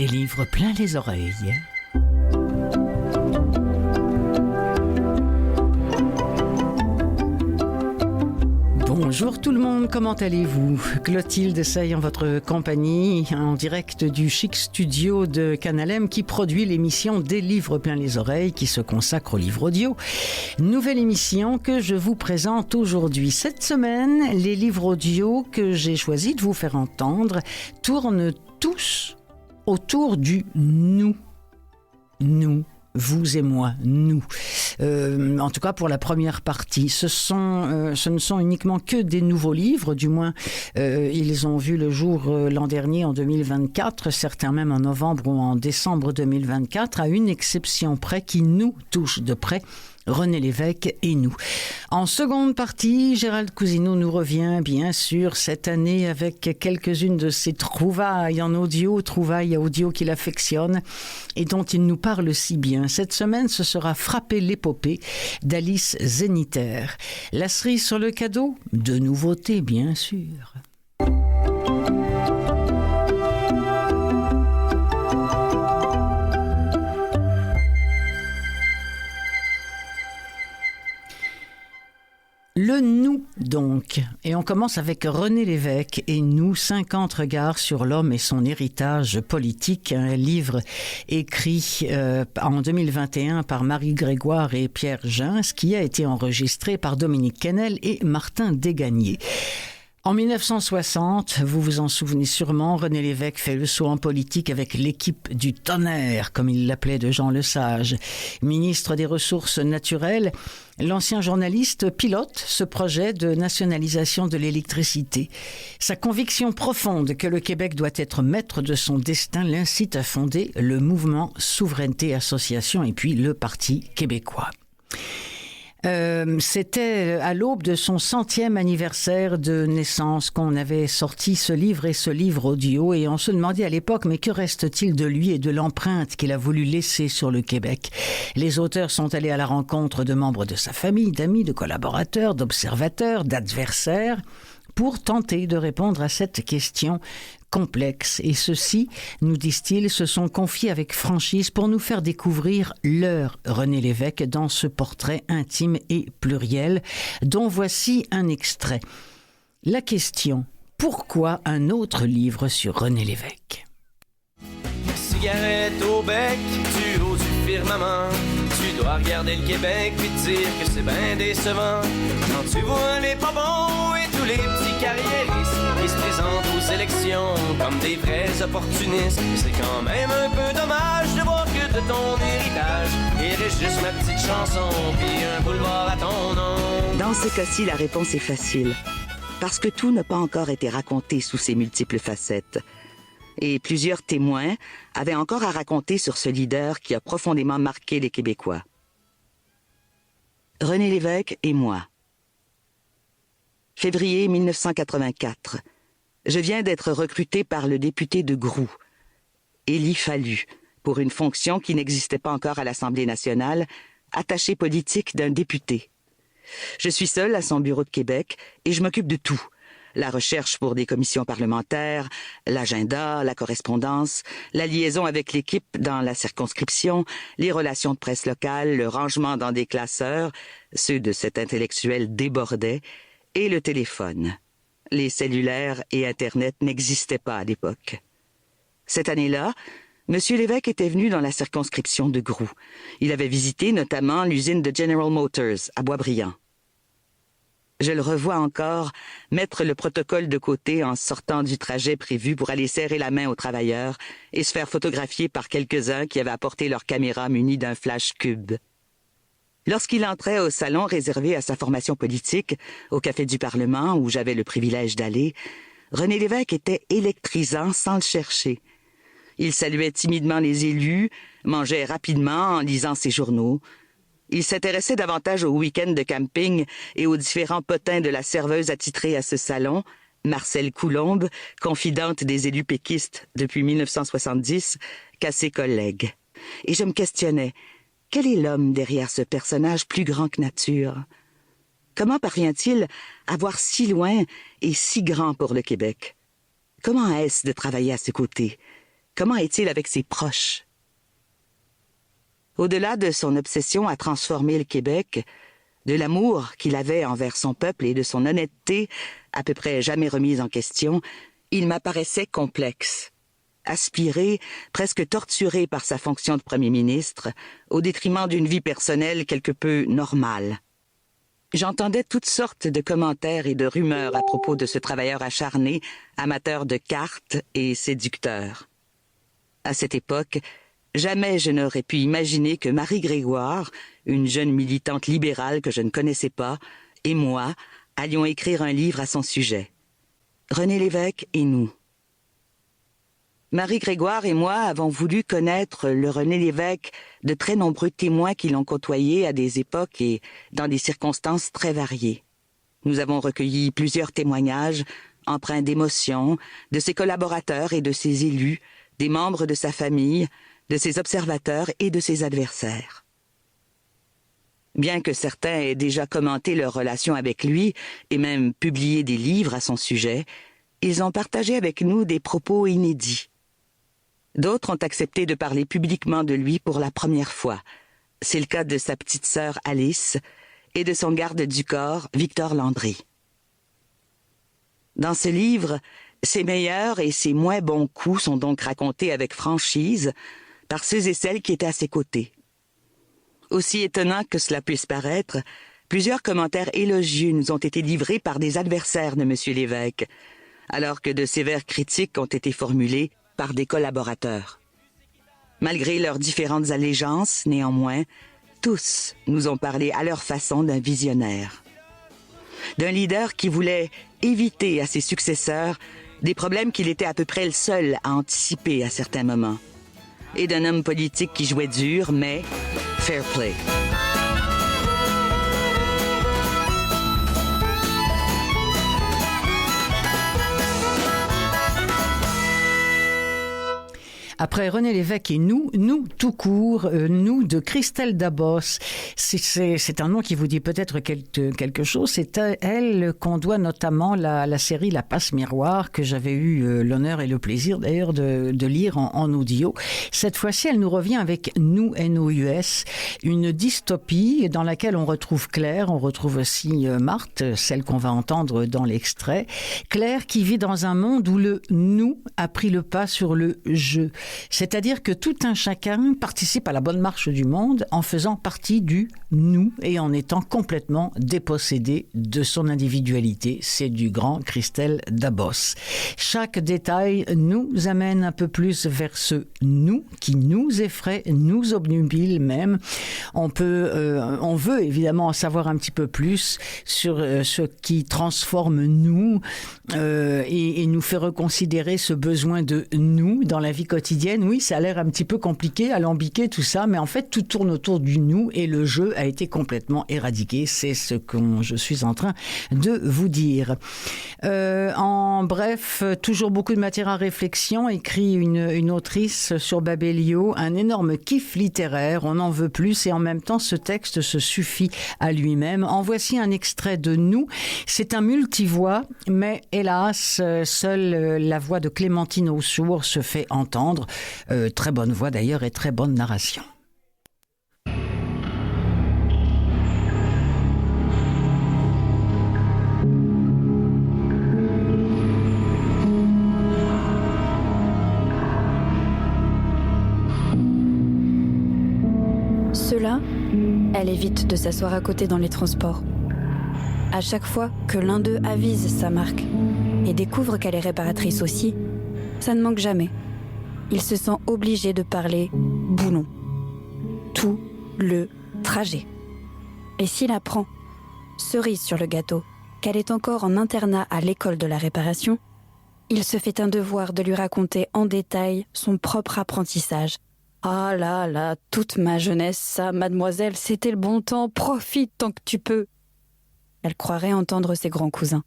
des livres plein les oreilles. Bonjour tout le monde, comment allez-vous? Clotilde Sey en votre compagnie, en direct du chic studio de Canal M qui produit l'émission Des livres plein les oreilles qui se consacre aux livres audio. Nouvelle émission que je vous présente aujourd'hui. Cette semaine, les livres audio que j'ai choisi de vous faire entendre tournent tous autour du nous. Nous. Vous et moi, nous. En tout cas pour la première partie. Ce ne sont uniquement que des nouveaux livres, du moins ils ont vu le jour l'an dernier en 2024, certains même en novembre ou en décembre 2024, à une exception près qui nous touche de près. René Lévesque et nous. En seconde partie, Gérald Cousineau nous revient bien sûr cette année avec quelques-unes de ses trouvailles en audio, trouvailles audio qu'il affectionne et dont il nous parle si bien. Cette semaine, ce sera Frapper l'épopée d'Alice Zeniter. La cerise sur le cadeau, de nouveautés bien sûr. Le nous, donc. Et on commence avec René Lévesque et nous, 50 regards sur l'homme et son héritage politique, un livre écrit en 2021 par Marie Grégoire et Pierre Gens, qui a été enregistré par Dominique Kennel et Martin Desgagnés. En 1960, vous vous en souvenez sûrement, René Lévesque fait le saut en politique avec l'équipe du tonnerre, comme il l'appelait, de Jean Lesage. Ministre des Ressources naturelles, l'ancien journaliste pilote ce projet de nationalisation de l'électricité. Sa conviction profonde que le Québec doit être maître de son destin l'incite à fonder le mouvement Souveraineté Association et puis le Parti québécois. C'était à l'aube de son 100e anniversaire de naissance qu'on avait sorti ce livre et ce livre audio et on se demandait à l'époque mais que reste-t-il de lui et de l'empreinte qu'il a voulu laisser sur le Québec. Les auteurs sont allés à la rencontre de membres de sa famille, d'amis, de collaborateurs, d'observateurs, d'adversaires pour tenter de répondre à cette question complexe. Et ceux-ci, nous disent-ils, se sont confiés avec franchise pour nous faire découvrir leur René Lévesque dans ce portrait intime et pluriel, dont voici un extrait. La question, pourquoi un autre livre sur René Lévesque? Cigarette au bec, du haut du firmament, tu dois regarder le Québec puis te dire que c'est bien décevant. Quand tu vois les pas bons et tous les petits carriéristes qui se présentent aux élections comme des vrais opportunistes, c'est quand même un peu dommage de voir que de ton héritage il reste juste ma petite chanson puis un boulevard à ton nom. Dans ce cas-ci, la réponse est facile. Parce que tout n'a pas encore été raconté sous ses multiples facettes. Et plusieurs témoins avaient encore à raconter sur ce leader qui a profondément marqué les Québécois. René Lévesque et moi. Février 1984. Je viens d'être recruté par le député de Groux, Élie Fallu, pour une fonction qui n'existait pas encore à l'Assemblée nationale, attaché politique d'un député. Je suis seul à son bureau de Québec et je m'occupe de tout. La recherche pour des commissions parlementaires, l'agenda, la correspondance, la liaison avec l'équipe dans la circonscription, les relations de presse locale, le rangement dans des classeurs, ceux de cet intellectuel débordaient, et le téléphone. Les cellulaires et Internet n'existaient pas à l'époque. Cette année-là, M. Lévesque était venu dans la circonscription de Groux. Il avait visité notamment l'usine de General Motors à Boisbriand. Je le revois encore mettre le protocole de côté en sortant du trajet prévu pour aller serrer la main aux travailleurs et se faire photographier par quelques-uns qui avaient apporté leur caméra munie d'un flash cube. Lorsqu'il entrait au salon réservé à sa formation politique, au Café du Parlement, où j'avais le privilège d'aller, René Lévesque était électrisant sans le chercher. Il saluait timidement les élus, mangeait rapidement en lisant ses journaux. Il s'intéressait davantage au week-end de camping et aux différents potins de la serveuse attitrée à ce salon, Marcelle Coulombe, confidente des élus péquistes depuis 1970, qu'à ses collègues. Et je me questionnais, quel est l'homme derrière ce personnage plus grand que nature? Comment parvient-il à voir si loin et si grand pour le Québec? Comment est-ce de travailler à ses côtés? comment est-il avec ses proches? Au-delà de son obsession à transformer le Québec, de l'amour qu'il avait envers son peuple et de son honnêteté, à peu près jamais remise en question, il m'apparaissait complexe. Aspiré, presque torturé par sa fonction de Premier ministre, au détriment d'une vie personnelle quelque peu normale. J'entendais toutes sortes de commentaires et de rumeurs à propos de ce travailleur acharné, amateur de cartes et séducteur. À cette époque, jamais je n'aurais pu imaginer que Marie Grégoire, une jeune militante libérale que je ne connaissais pas, et moi, allions écrire un livre à son sujet. René Lévesque et nous. Marie Grégoire et moi avons voulu connaître le René Lévesque de très nombreux témoins qui l'ont côtoyé à des époques et dans des circonstances très variées. Nous avons recueilli plusieurs témoignages, empreints d'émotion, de ses collaborateurs et de ses élus, des membres de sa famille, de ses observateurs et de ses adversaires. Bien que certains aient déjà commenté leur relation avec lui et même publié des livres à son sujet, ils ont partagé avec nous des propos inédits. D'autres ont accepté de parler publiquement de lui pour la première fois. C'est le cas de sa petite sœur Alice et de son garde du corps, Victor Landry. Dans ce livre, ses meilleurs et ses moins bons coups sont donc racontés avec franchise par ceux et celles qui étaient à ses côtés. Aussi étonnant que cela puisse paraître, plusieurs commentaires élogieux nous ont été livrés par des adversaires de M. Lévesque, alors que de sévères critiques ont été formulées par des collaborateurs. Malgré leurs différentes allégeances, néanmoins, tous nous ont parlé à leur façon d'un visionnaire. D'un leader qui voulait éviter à ses successeurs des problèmes qu'il était à peu près le seul à anticiper à certains moments. Et d'un homme politique qui jouait dur, mais fair play. Après René Lévesque et nous tout court, nous de Christelle Dabos. C'est un nom qui vous dit peut-être quelque chose. C'est à elle qu'on doit notamment la série La Passe Miroir, que j'avais eu l'honneur et le plaisir d'ailleurs de lire en audio. Cette fois-ci, elle nous revient avec Nous, N-O-U-S, une dystopie dans laquelle on retrouve Claire, on retrouve aussi Marthe, celle qu'on va entendre dans l'extrait. Claire qui vit dans un monde où le « nous » a pris le pas sur le « je ». C'est-à-dire que tout un chacun participe à la bonne marche du monde en faisant partie du nous et en étant complètement dépossédé de son individualité. C'est du grand Christelle Dabos. Chaque détail nous amène un peu plus vers ce nous qui nous effraie, nous obnubile même. On veut évidemment en savoir un petit peu plus sur ce qui transforme nous et nous fait reconsidérer ce besoin de nous dans la vie quotidienne. Oui, ça a l'air un petit peu compliqué, alambiqué, tout ça, mais en fait, tout tourne autour du nous et le jeu a été complètement éradiqué. C'est ce que je suis en train de vous dire. En bref, toujours beaucoup de matière à réflexion, écrit une autrice sur Babelio, un énorme kiff littéraire, on en veut plus et en même temps, ce texte se suffit à lui-même. En voici un extrait de Nous. C'est un multivoix, mais hélas, seule la voix de Clémentine Aussour se fait entendre. Très bonne voix d'ailleurs et très bonne narration. Ceux-là, elle évite de s'asseoir à côté dans les transports. À chaque fois que l'un d'eux avise sa marque et découvre qu'elle est réparatrice aussi, ça ne manque jamais. Il se sent obligé de parler boulon. Tout le trajet. Et s'il apprend, cerise sur le gâteau, qu'elle est encore en internat à l'école de la réparation, il se fait un devoir de lui raconter en détail son propre apprentissage. Ah là là, toute ma jeunesse, ça, mademoiselle, c'était le bon temps, profite tant que tu peux. Elle croirait entendre ses grands cousins.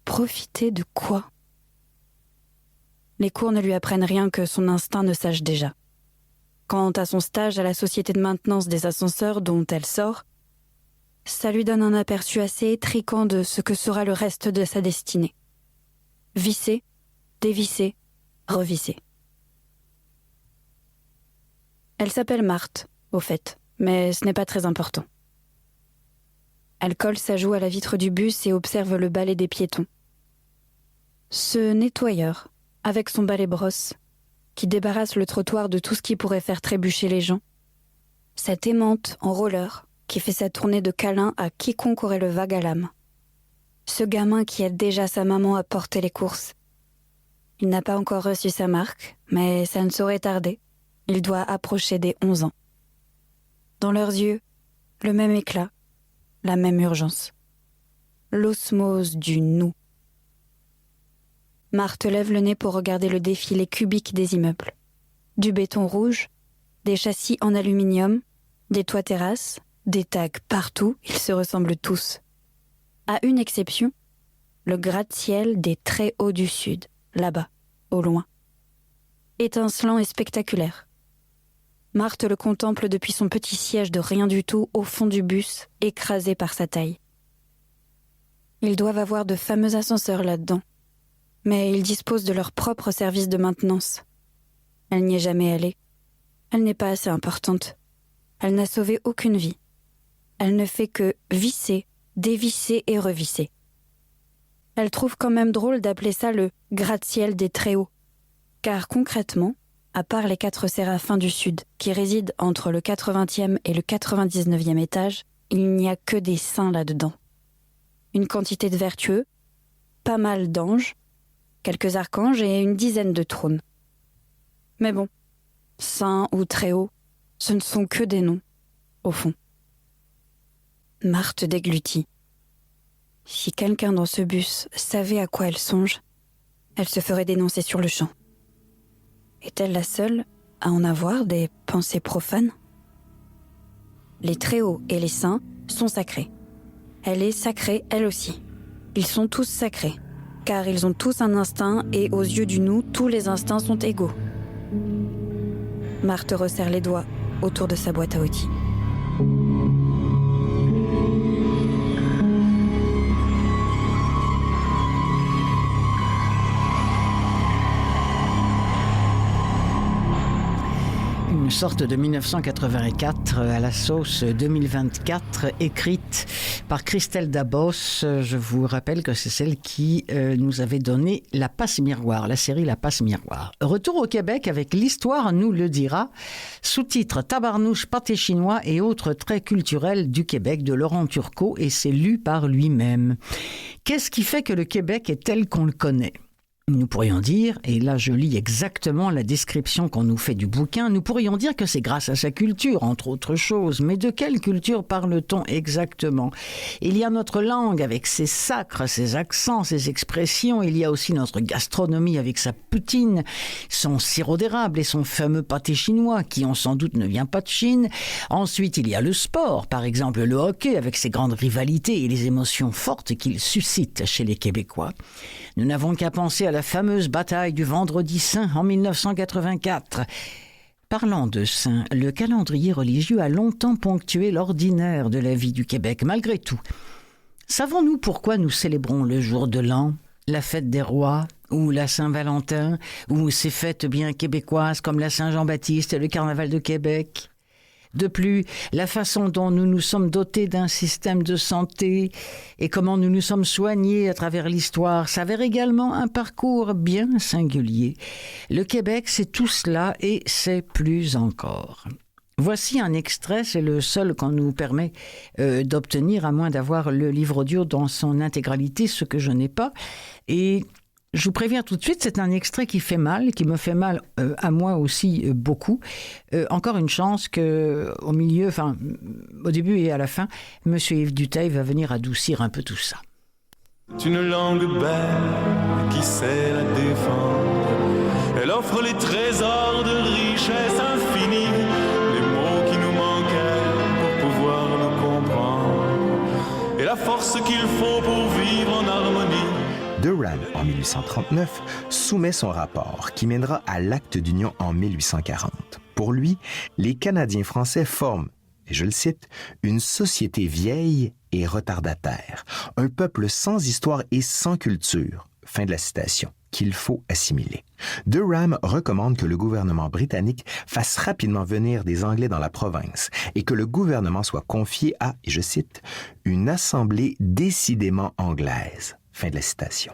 Profiter de quoi ? Les cours ne lui apprennent rien que son instinct ne sache déjà. Quant à son stage à la société de maintenance des ascenseurs dont elle sort, ça lui donne un aperçu assez étriquant de ce que sera le reste de sa destinée. Visser, dévisser, revissée. Elle s'appelle Marthe, au fait, mais ce n'est pas très important. Elle colle sa joue à la vitre du bus et observe le balai des piétons. Ce nettoyeur, avec son balai brosse, qui débarrasse le trottoir de tout ce qui pourrait faire trébucher les gens. Cette aimante en roller qui fait sa tournée de câlins à quiconque aurait le vague à l'âme. Ce gamin qui aide déjà sa maman à porter les courses. Il n'a pas encore reçu sa marque, mais ça ne saurait tarder. Il doit approcher des 11 ans. Dans leurs yeux, le même éclat, la même urgence. L'osmose du nous. Marthe lève le nez pour regarder le défilé cubique des immeubles. Du béton rouge, des châssis en aluminium, des toits terrasses, des tags partout, ils se ressemblent tous. À une exception, le gratte-ciel des très hauts du sud, là-bas, au loin. Étincelant et spectaculaire. Marthe le contemple depuis son petit siège de rien du tout au fond du bus, écrasé par sa taille. Ils doivent avoir de fameux ascenseurs là-dedans. Mais ils disposent de leur propre service de maintenance. Elle n'y est jamais allée. Elle n'est pas assez importante. Elle n'a sauvé aucune vie. Elle ne fait que visser, dévisser et revisser. Elle trouve quand même drôle d'appeler ça le gratte-ciel des très hauts. Car concrètement, à part les 4 séraphins du Sud, qui résident entre le 80e et le 99e étage, il n'y a que des saints là-dedans. Une quantité de vertueux, pas mal d'anges, quelques archanges et une dizaine de trônes. Mais bon, saint ou très haut, ce ne sont que des noms, au fond. Marthe déglutit. Si quelqu'un dans ce bus savait à quoi elle songe, elle se ferait dénoncer sur le champ. Est-elle la seule à en avoir des pensées profanes ? Les très hauts et les saints sont sacrés. Elle est sacrée, elle aussi. Ils sont tous sacrés. Car ils ont tous un instinct et aux yeux du nous, tous les instincts sont égaux. Marthe resserre les doigts autour de sa boîte à outils. Une sorte de 1984 à la sauce 2024, écrite par Christelle Dabos. Je vous rappelle que c'est celle qui nous avait donné La Passe Miroir, la série La Passe Miroir. Retour au Québec avec L'Histoire nous le dira, sous-titre Tabarnouche, pâté chinois et autres traits culturels du Québec de Laurent Turcot, et c'est lu par lui-même. Qu'est-ce qui fait que le Québec est tel qu'on le connaît ? Nous pourrions dire, et là je lis exactement la description qu'on nous fait du bouquin, nous pourrions dire que c'est grâce à sa culture, entre autres choses. Mais de quelle culture parle-t-on exactement ? Il y a notre langue avec ses sacres, ses accents, ses expressions. Il y a aussi notre gastronomie avec sa poutine, son sirop d'érable et son fameux pâté chinois, qui on sans doute ne vient pas de Chine. Ensuite, il y a le sport, par exemple le hockey, avec ses grandes rivalités et les émotions fortes qu'il suscite chez les Québécois. Nous n'avons qu'à penser à la fameuse bataille du Vendredi Saint en 1984. Parlant de saints, le calendrier religieux a longtemps ponctué l'ordinaire de la vie du Québec, malgré tout. Savons-nous pourquoi nous célébrons le jour de l'an, la fête des rois, ou la Saint-Valentin, ou ces fêtes bien québécoises comme la Saint-Jean-Baptiste et le Carnaval de Québec ? De plus, la façon dont nous nous sommes dotés d'un système de santé et comment nous nous sommes soignés à travers l'histoire s'avère également un parcours bien singulier. Le Québec, c'est tout cela et c'est plus encore. Voici un extrait, c'est le seul qu'on nous permet d'obtenir, à moins d'avoir le livre audio dans son intégralité, ce que je n'ai pas. Et je vous préviens tout de suite, c'est un extrait qui fait mal, qui me fait mal à moi aussi beaucoup. Encore une chance qu'au milieu, enfin au début et à la fin, M. Yves Duteil va venir adoucir un peu tout ça. C'est une langue belle qui sait la défendre. Elle offre les trésors de richesse infinie, les mots qui nous manquaient pour pouvoir nous comprendre, et la force qu'il faut pour vivre en harmonie. Durham, en 1839, soumet son rapport qui mènera à l'acte d'union en 1840. Pour lui, les Canadiens français forment, et je le cite, « une société vieille et retardataire, un peuple sans histoire et sans culture ». Fin de la citation. qu'il faut assimiler. Durham recommande que le gouvernement britannique fasse rapidement venir des Anglais dans la province et que le gouvernement soit confié à, et je cite, « une assemblée décidément anglaise ». Fin de la citation.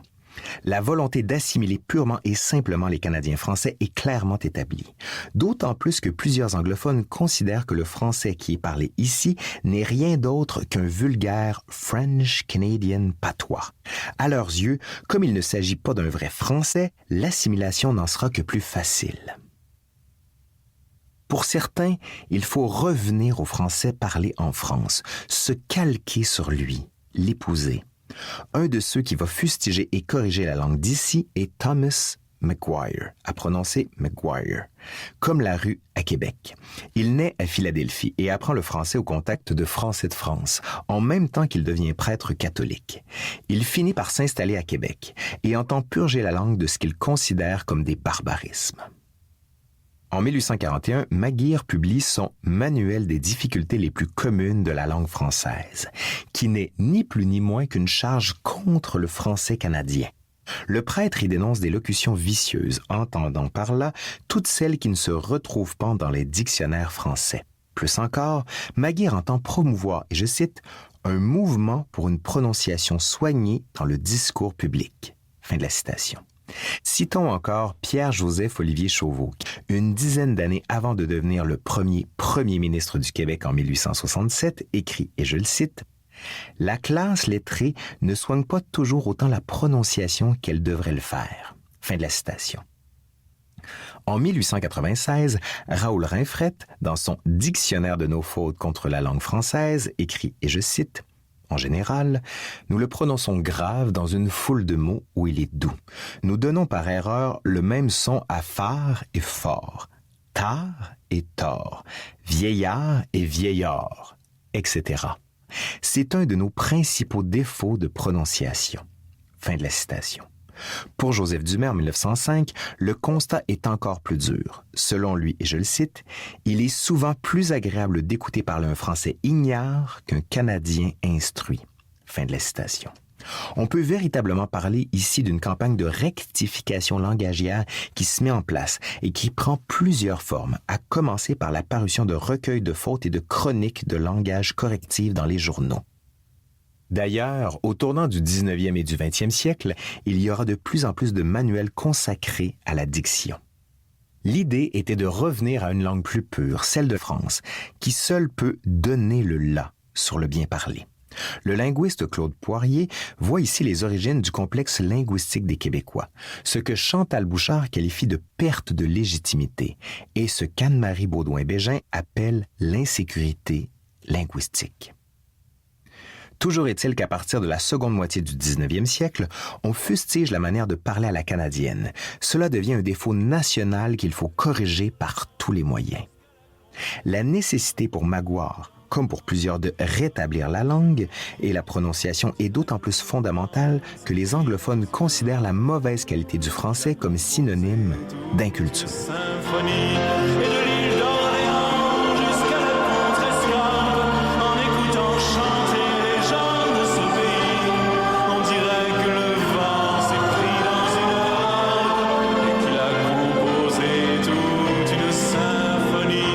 La volonté d'assimiler purement et simplement les Canadiens français est clairement établie. D'autant plus que plusieurs anglophones considèrent que le français qui est parlé ici n'est rien d'autre qu'un vulgaire French Canadian patois. À leurs yeux, comme il ne s'agit pas d'un vrai français, l'assimilation n'en sera que plus facile. Pour certains, il faut revenir au français parlé en France, se calquer sur lui, l'épouser. Un de ceux qui va fustiger et corriger la langue d'ici est Thomas Maguire, à prononcer Maguire, comme la rue à Québec. Il naît à Philadelphie et apprend le français au contact de Français de France, en même temps qu'il devient prêtre catholique. Il finit par s'installer à Québec et entend purger la langue de ce qu'il considère comme des barbarismes. En 1841, Maguire publie son « Manuel des difficultés les plus communes de la langue française », qui n'est ni plus ni moins qu'une charge contre le français canadien. Le prêtre y dénonce des locutions vicieuses, entendant par là toutes celles qui ne se retrouvent pas dans les dictionnaires français. Plus encore, Maguire entend promouvoir, et je cite, « un mouvement pour une prononciation soignée dans le discours public ». Fin de la citation. Citons encore Pierre-Joseph Olivier Chauveau, une dizaine d'années avant de devenir le premier ministre du Québec en 1867, écrit, et je le cite, « La classe lettrée ne soigne pas toujours autant la prononciation qu'elle devrait le faire. » Fin de la citation. En 1896, Raoul Rinfret, dans son « Dictionnaire de nos fautes contre la langue française », écrit, et je cite, en général, nous le prononçons grave dans une foule de mots où il est doux. Nous donnons par erreur le même son à phare et fort, tard et tort, vieillard et vieillard, etc. C'est un de nos principaux défauts de prononciation. Fin de la citation. Pour Joseph Dumais, en 1905, le constat est encore plus dur. Selon lui, et je le cite, « Il est souvent plus agréable d'écouter parler un Français ignare qu'un Canadien instruit. » Fin de la citation. On peut véritablement parler ici d'une campagne de rectification langagière qui se met en place et qui prend plusieurs formes, à commencer par la parution de recueils de fautes et de chroniques de langage correctif dans les journaux. D'ailleurs, au tournant du 19e et du 20e siècle, il y aura de plus en plus de manuels consacrés à la diction. L'idée était de revenir à une langue plus pure, celle de France, qui seule peut donner le « la » sur le bien parlé. Le linguiste Claude Poirier voit ici les origines du complexe linguistique des Québécois, ce que Chantal Bouchard qualifie de perte de légitimité et ce qu'Anne-Marie Baudouin-Bégin appelle l'insécurité linguistique. Toujours est-il qu'à partir de la seconde moitié du 19e siècle, on fustige la manière de parler à la canadienne. Cela devient un défaut national qu'il faut corriger par tous les moyens. La nécessité pour Maguire, comme pour plusieurs, de rétablir la langue et la prononciation est d'autant plus fondamentale que les anglophones considèrent la mauvaise qualité du français comme synonyme d'inculture. Symphonie et de l'île d'Orléans jusqu'à la Contrescarpe, en écoutant chanter les gens de ce pays, on dirait que le vent s'est pris dans une harpe et qu'il a composé toute une symphonie.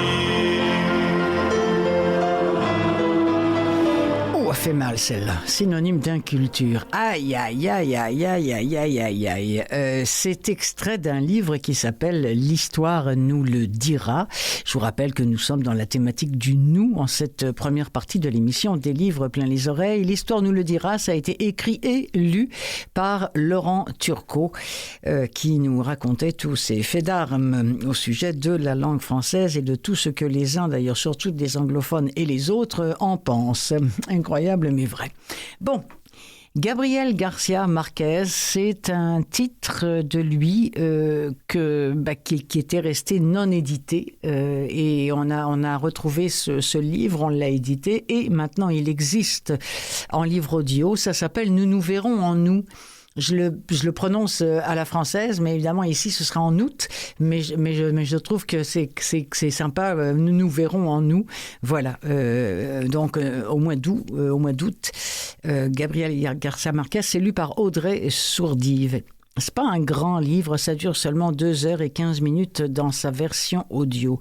Oh, elle fait mal celle-là. Synonyme d'inculture. Aïe, aïe, aïe, aïe, aïe, aïe, aïe, aïe, aïe. C'est extrait d'un livre qui s'appelle « L'histoire nous le dira ». Je vous rappelle que nous sommes dans la thématique du « nous » en cette première partie de l'émission des livres plein les oreilles. « L'histoire nous le dira », ça a été écrit et lu par Laurent Turcot qui nous racontait tous ses faits d'armes au sujet de la langue française et de tout ce que les uns, d'ailleurs surtout des anglophones et les autres, en pensent. Incroyable mais vrai. Bon. Gabriel Garcia Marquez, c'est un titre de lui qui était resté non édité et on a retrouvé ce livre, on l'a édité et maintenant il existe en livre audio. Ça s'appelle « Nous nous verrons en nous ». Je le prononce à la française, mais évidemment ici ce sera en août. Mais je trouve que c'est sympa. Nous nous verrons en nous. Voilà. Donc au mois d'août, Gabriel Garcia Marquez, c'est lu par Audrey Sourdive. C'est pas un grand livre, ça dure seulement 2h15 dans sa version audio.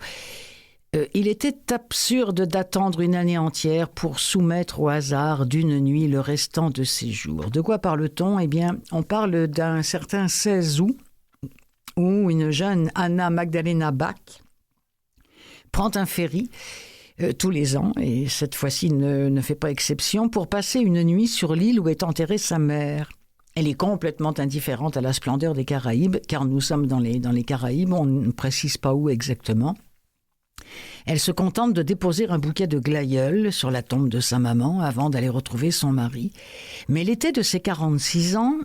Il était absurde d'attendre une année entière pour soumettre au hasard d'une nuit le restant de ses jours. De quoi parle-t-on ? Eh bien, on parle d'un certain 16 août où une jeune Anna Magdalena Bach prend un ferry tous les ans, et cette fois-ci ne fait pas exception, pour passer une nuit sur l'île où est enterrée sa mère. Elle est complètement indifférente à la splendeur des Caraïbes, car nous sommes dans les Caraïbes, on ne précise pas où exactement. Elle se contente de déposer un bouquet de glaïeuls sur la tombe de sa maman avant d'aller retrouver son mari. Mais l'été de ses 46 ans,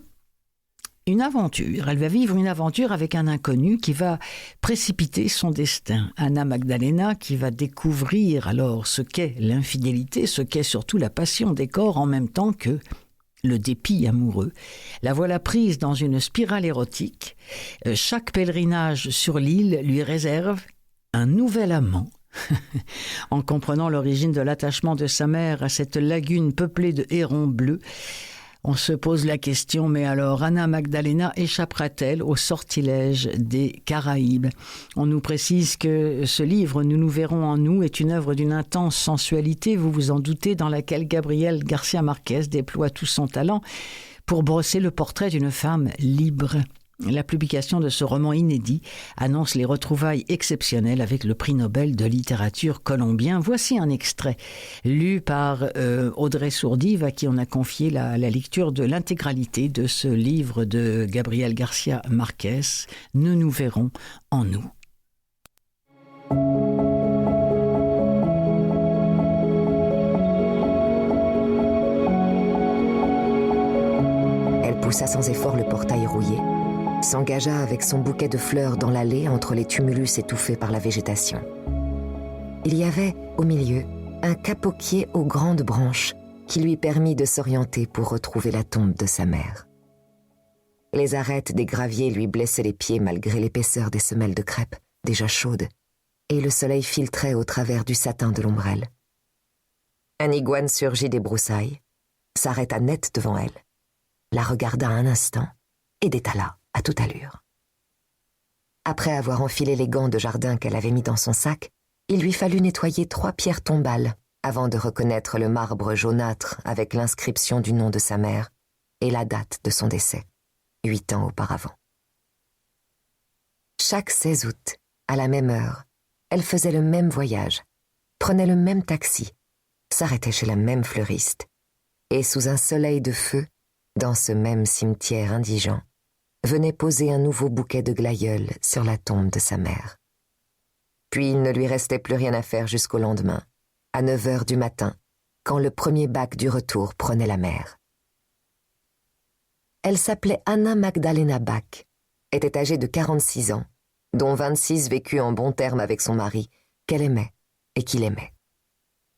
une aventure. Elle va vivre une aventure avec un inconnu qui va précipiter son destin. Anna Magdalena qui va découvrir alors ce qu'est l'infidélité, ce qu'est surtout la passion des corps en même temps que le dépit amoureux. La voilà prise dans une spirale érotique. Chaque pèlerinage sur l'île lui réserve un nouvel amant. En comprenant l'origine de l'attachement de sa mère à cette lagune peuplée de hérons bleus, on se pose la question, mais alors Anna Magdalena échappera-t-elle au sortilège des Caraïbes ? On nous précise que ce livre, Nous nous verrons en nous, est une œuvre d'une intense sensualité, vous vous en doutez, dans laquelle Gabriel Garcia Marquez déploie tout son talent pour brosser le portrait d'une femme libre. La publication de ce roman inédit annonce les retrouvailles exceptionnelles avec le prix Nobel de littérature colombien. Voici un extrait lu par Audrey Sourdive, à qui on a confié la lecture de l'intégralité de ce livre de Gabriel Garcia Marquez, Nous nous verrons en nous. Elle poussa sans effort le portail rouillé, s'engagea avec son bouquet de fleurs dans l'allée entre les tumulus étouffés par la végétation. Il y avait, au milieu, un capoquier aux grandes branches qui lui permit de s'orienter pour retrouver la tombe de sa mère. Les arêtes des graviers lui blessaient les pieds malgré l'épaisseur des semelles de crêpe, déjà chaudes, et le soleil filtrait au travers du satin de l'ombrelle. Un iguane surgit des broussailles, s'arrêta net devant elle, la regarda un instant et détala à toute allure. Après avoir enfilé les gants de jardin qu'elle avait mis dans son sac, il lui fallut nettoyer 3 pierres tombales avant de reconnaître le marbre jaunâtre avec l'inscription du nom de sa mère et la date de son décès, 8 ans auparavant. Chaque 16 août, à la même heure, elle faisait le même voyage, prenait le même taxi, s'arrêtait chez la même fleuriste, et sous un soleil de feu, dans ce même cimetière indigent, venait poser un nouveau bouquet de glaïeuls sur la tombe de sa mère. Puis il ne lui restait plus rien à faire jusqu'au lendemain, à 9h du matin, quand le premier bac du retour prenait la mer. Elle s'appelait Anna Magdalena Bach, était âgée de 46 ans, dont 26 vécut en bons termes avec son mari, qu'elle aimait et qu'il aimait.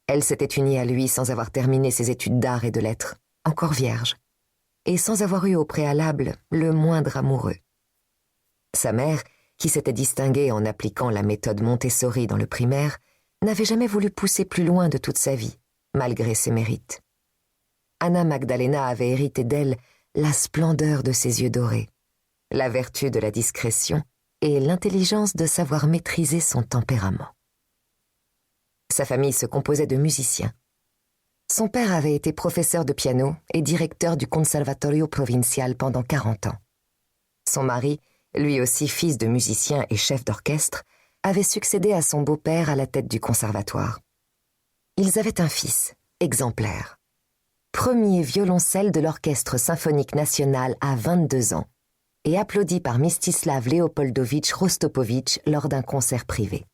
Elle s'était unie à lui sans avoir terminé ses études d'art et de lettres, encore vierge, et sans avoir eu au préalable le moindre amoureux. Sa mère, qui s'était distinguée en appliquant la méthode Montessori dans le primaire, n'avait jamais voulu pousser plus loin de toute sa vie, malgré ses mérites. Anna Magdalena avait hérité d'elle la splendeur de ses yeux dorés, la vertu de la discrétion et l'intelligence de savoir maîtriser son tempérament. Sa famille se composait de musiciens. Son père avait été professeur de piano et directeur du Conservatorio Provincial pendant 40 ans. Son mari, lui aussi fils de musicien et chef d'orchestre, avait succédé à son beau-père à la tête du conservatoire. Ils avaient un fils, exemplaire. Premier violoncelle de l'Orchestre symphonique national à 22 ans et applaudi par Mstislav Leopoldovitch Rostropovitch lors d'un concert privé.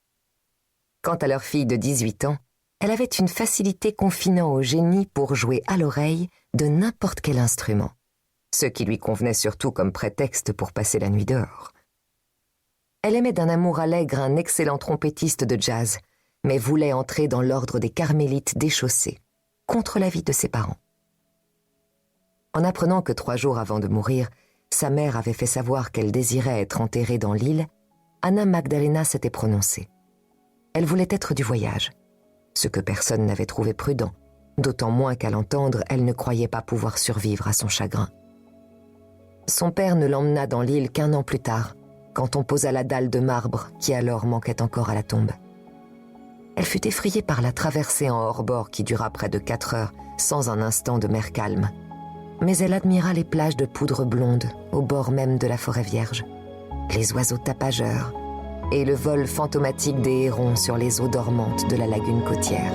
Quant à leur fille de 18 ans, elle avait une facilité confinant au génie pour jouer à l'oreille de n'importe quel instrument, ce qui lui convenait surtout comme prétexte pour passer la nuit dehors. Elle aimait d'un amour allègre un excellent trompettiste de jazz, mais voulait entrer dans l'ordre des carmélites déchaussés, contre l'avis de ses parents. En apprenant que 3 jours avant de mourir, sa mère avait fait savoir qu'elle désirait être enterrée dans l'île, Anna Magdalena s'était prononcée. Elle voulait être du voyage, ce que personne n'avait trouvé prudent, d'autant moins qu'à l'entendre, elle ne croyait pas pouvoir survivre à son chagrin. Son père ne l'emmena dans l'île qu'1 an plus tard, quand on posa la dalle de marbre qui alors manquait encore à la tombe. Elle fut effrayée par la traversée en hors-bord qui dura près de 4 heures, sans un instant de mer calme. Mais elle admira les plages de poudre blonde, au bord même de la forêt vierge, les oiseaux tapageurs et le vol fantomatique des hérons sur les eaux dormantes de la lagune côtière.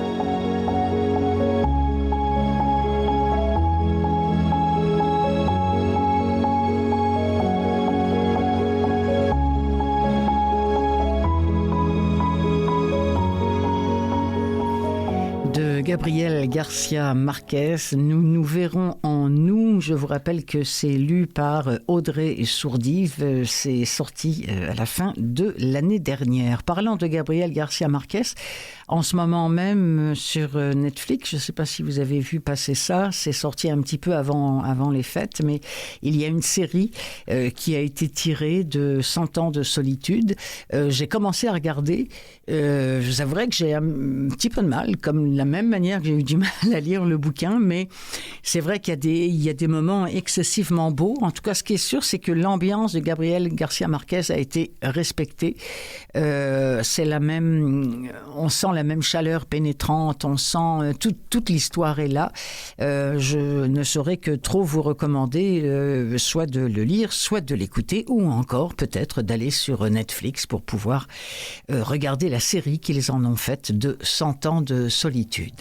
Gabriel Garcia Marquez, nous verrons en nous. Je vous rappelle que c'est lu par Audrey Sourdive. C'est sorti à la fin de l'année dernière. Parlant de Gabriel Garcia Marquez, en ce moment même sur Netflix, je ne sais pas si vous avez vu passer ça, c'est sorti un petit peu avant les fêtes, mais il y a une série qui a été tirée de 100 ans de solitude. J'ai commencé à regarder. Je vous avouerai que j'ai un petit peu de mal, comme la même manière que j'ai eu du mal à lire le bouquin, mais c'est vrai qu'il y a des moments excessivement beaux. En tout cas, ce qui est sûr, c'est que l'ambiance de Gabriel Garcia Marquez a été respectée. C'est la même, on sent la même chaleur pénétrante, on sent toute l'histoire est là. Je ne saurais que trop vous recommander soit de le lire, soit de l'écouter, ou encore peut-être d'aller sur Netflix pour pouvoir regarder la série qu'ils en ont faite de 100 ans de solitude.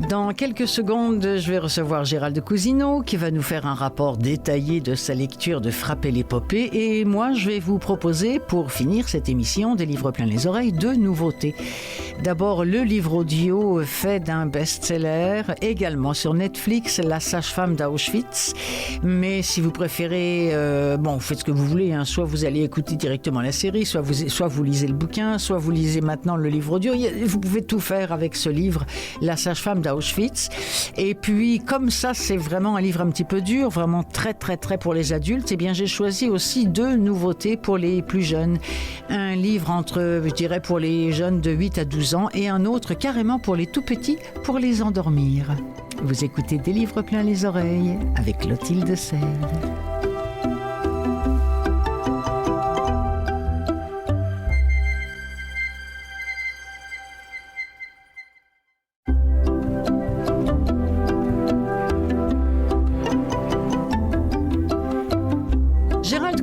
Dans quelques secondes, je vais recevoir Gérald Cousineau qui va nous faire un rapport détaillé de sa lecture de Frapper l'épopée. Et moi, je vais vous proposer, pour finir cette émission des livres plein les oreilles, 2 nouveautés. D'abord, le livre audio fait d'un best-seller, également sur Netflix, La sage-femme d'Auschwitz. Mais si vous préférez, vous faites ce que vous voulez, hein. Soit vous allez écouter directement la série, soit vous lisez le bouquin, soit vous lisez maintenant le livre audio. Vous pouvez tout faire avec ce livre, La sage-femme d'Auschwitz. Et puis, comme ça, c'est vraiment un livre un petit peu dur, vraiment très, très, très pour les adultes, eh bien, j'ai choisi aussi 2 nouveautés pour les plus jeunes. Un livre pour les jeunes de 8 à 12 ans et un autre carrément pour les tout petits, pour les endormir. Vous écoutez Des livres plein les oreilles avec Clotilde Sey.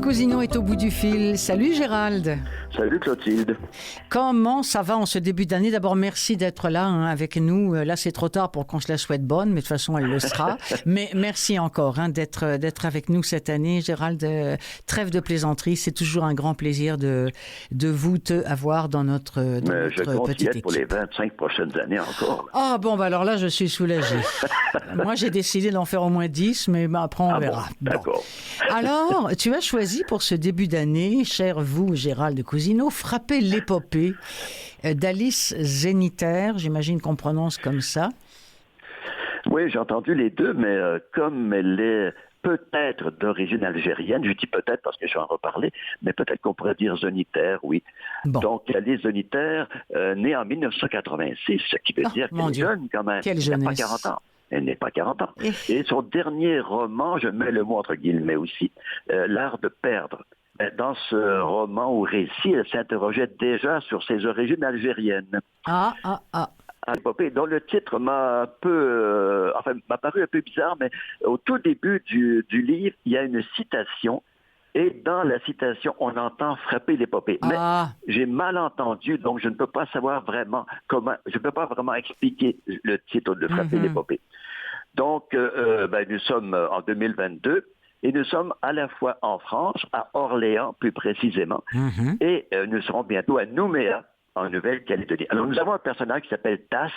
Cousineau est au bout du fil. Salut Gérald. Salut Clotilde. Comment ça va en ce début d'année? D'abord, merci d'être là avec nous. Là, c'est trop tard pour qu'on se la souhaite bonne, mais de toute façon, elle le sera. Mais merci encore d'être avec nous cette année. Gérald, trêve de plaisanterie. C'est toujours un grand plaisir de vous avoir dans notre petite équipe. Pour les 25 prochaines années encore. Ah bon, alors là, je suis soulagé. Moi, j'ai décidé d'en faire au moins 10, mais après, on verra. Bon, d'accord. Alors, tu as choisi pour ce début d'année, cher vous, Gérald Cousineau, Frapper l'épopée d'Alice Zeniter. J'imagine qu'on prononce comme ça. Oui, j'ai entendu les deux, mais comme elle est peut-être d'origine algérienne, je dis peut-être parce que je vais en reparler, mais peut-être qu'on pourrait dire Zeniter, oui. Bon. Donc, Alice Zeniter, née en 1986, ce qui veut dire qu'elle est jeune quand même. Quelle jeunesse. Elle n'a pas 40 ans. Elle n'est pas 40 ans. Et son dernier roman, je mets le mot entre guillemets aussi, L'art de perdre. Dans ce roman ou récit, elle s'interrogeait déjà sur ses origines algériennes. L'épopée, dont le titre m'a paru un peu bizarre, mais au tout début du livre, il y a une citation, et dans la citation, on entend frapper l'épopée. Mais j'ai mal entendu, donc je ne peux pas savoir vraiment je ne peux pas vraiment expliquer le titre de frapper l'épopée. Donc, nous sommes en 2022, et nous sommes à la fois en France, à Orléans plus précisément, et nous serons bientôt à Nouméa, en Nouvelle-Calédonie. Alors, nous avons un personnage qui s'appelle Tass,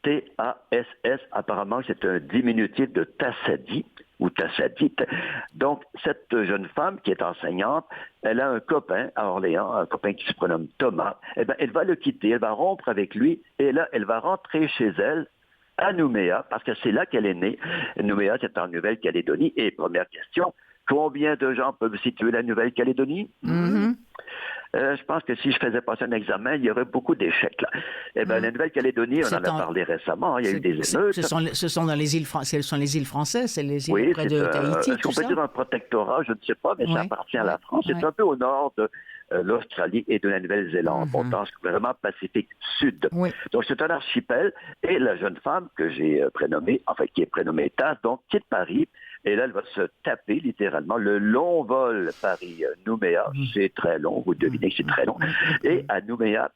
T-A-S-S, apparemment c'est un diminutif de Tassadi, ou Tassadite. Donc, cette jeune femme qui est enseignante, elle a un copain à Orléans, un copain qui se prénomme Thomas. Eh bien, elle va le quitter, elle va rompre avec lui, et là, elle va rentrer chez elle à Nouméa, parce que c'est là qu'elle est née. Nouméa, c'est en Nouvelle-Calédonie. Et première question, combien de gens peuvent situer la Nouvelle-Calédonie? Je pense que si je faisais passer un examen, il y aurait beaucoup d'échecs. Là. Eh bien, la Nouvelle-Calédonie, on en a parlé récemment, il y a eu des émeutes. Ce sont dans les îles françaises, c'est les îles près de Tahiti, est-ce qu'on peut dire un protectorat? Je ne sais pas, mais ça appartient à la France. C'est un peu au nord de l'Australie et de la Nouvelle-Zélande, pourtant c'est vraiment Pacifique Sud. Donc c'est un archipel, et la jeune femme que j'ai prénommée, qui est prénommée Tasse, donc quitte Paris, et là elle va se taper littéralement le long vol Paris-Nouméa, c'est très long, vous devinez que c'est très long, et à Nouméa,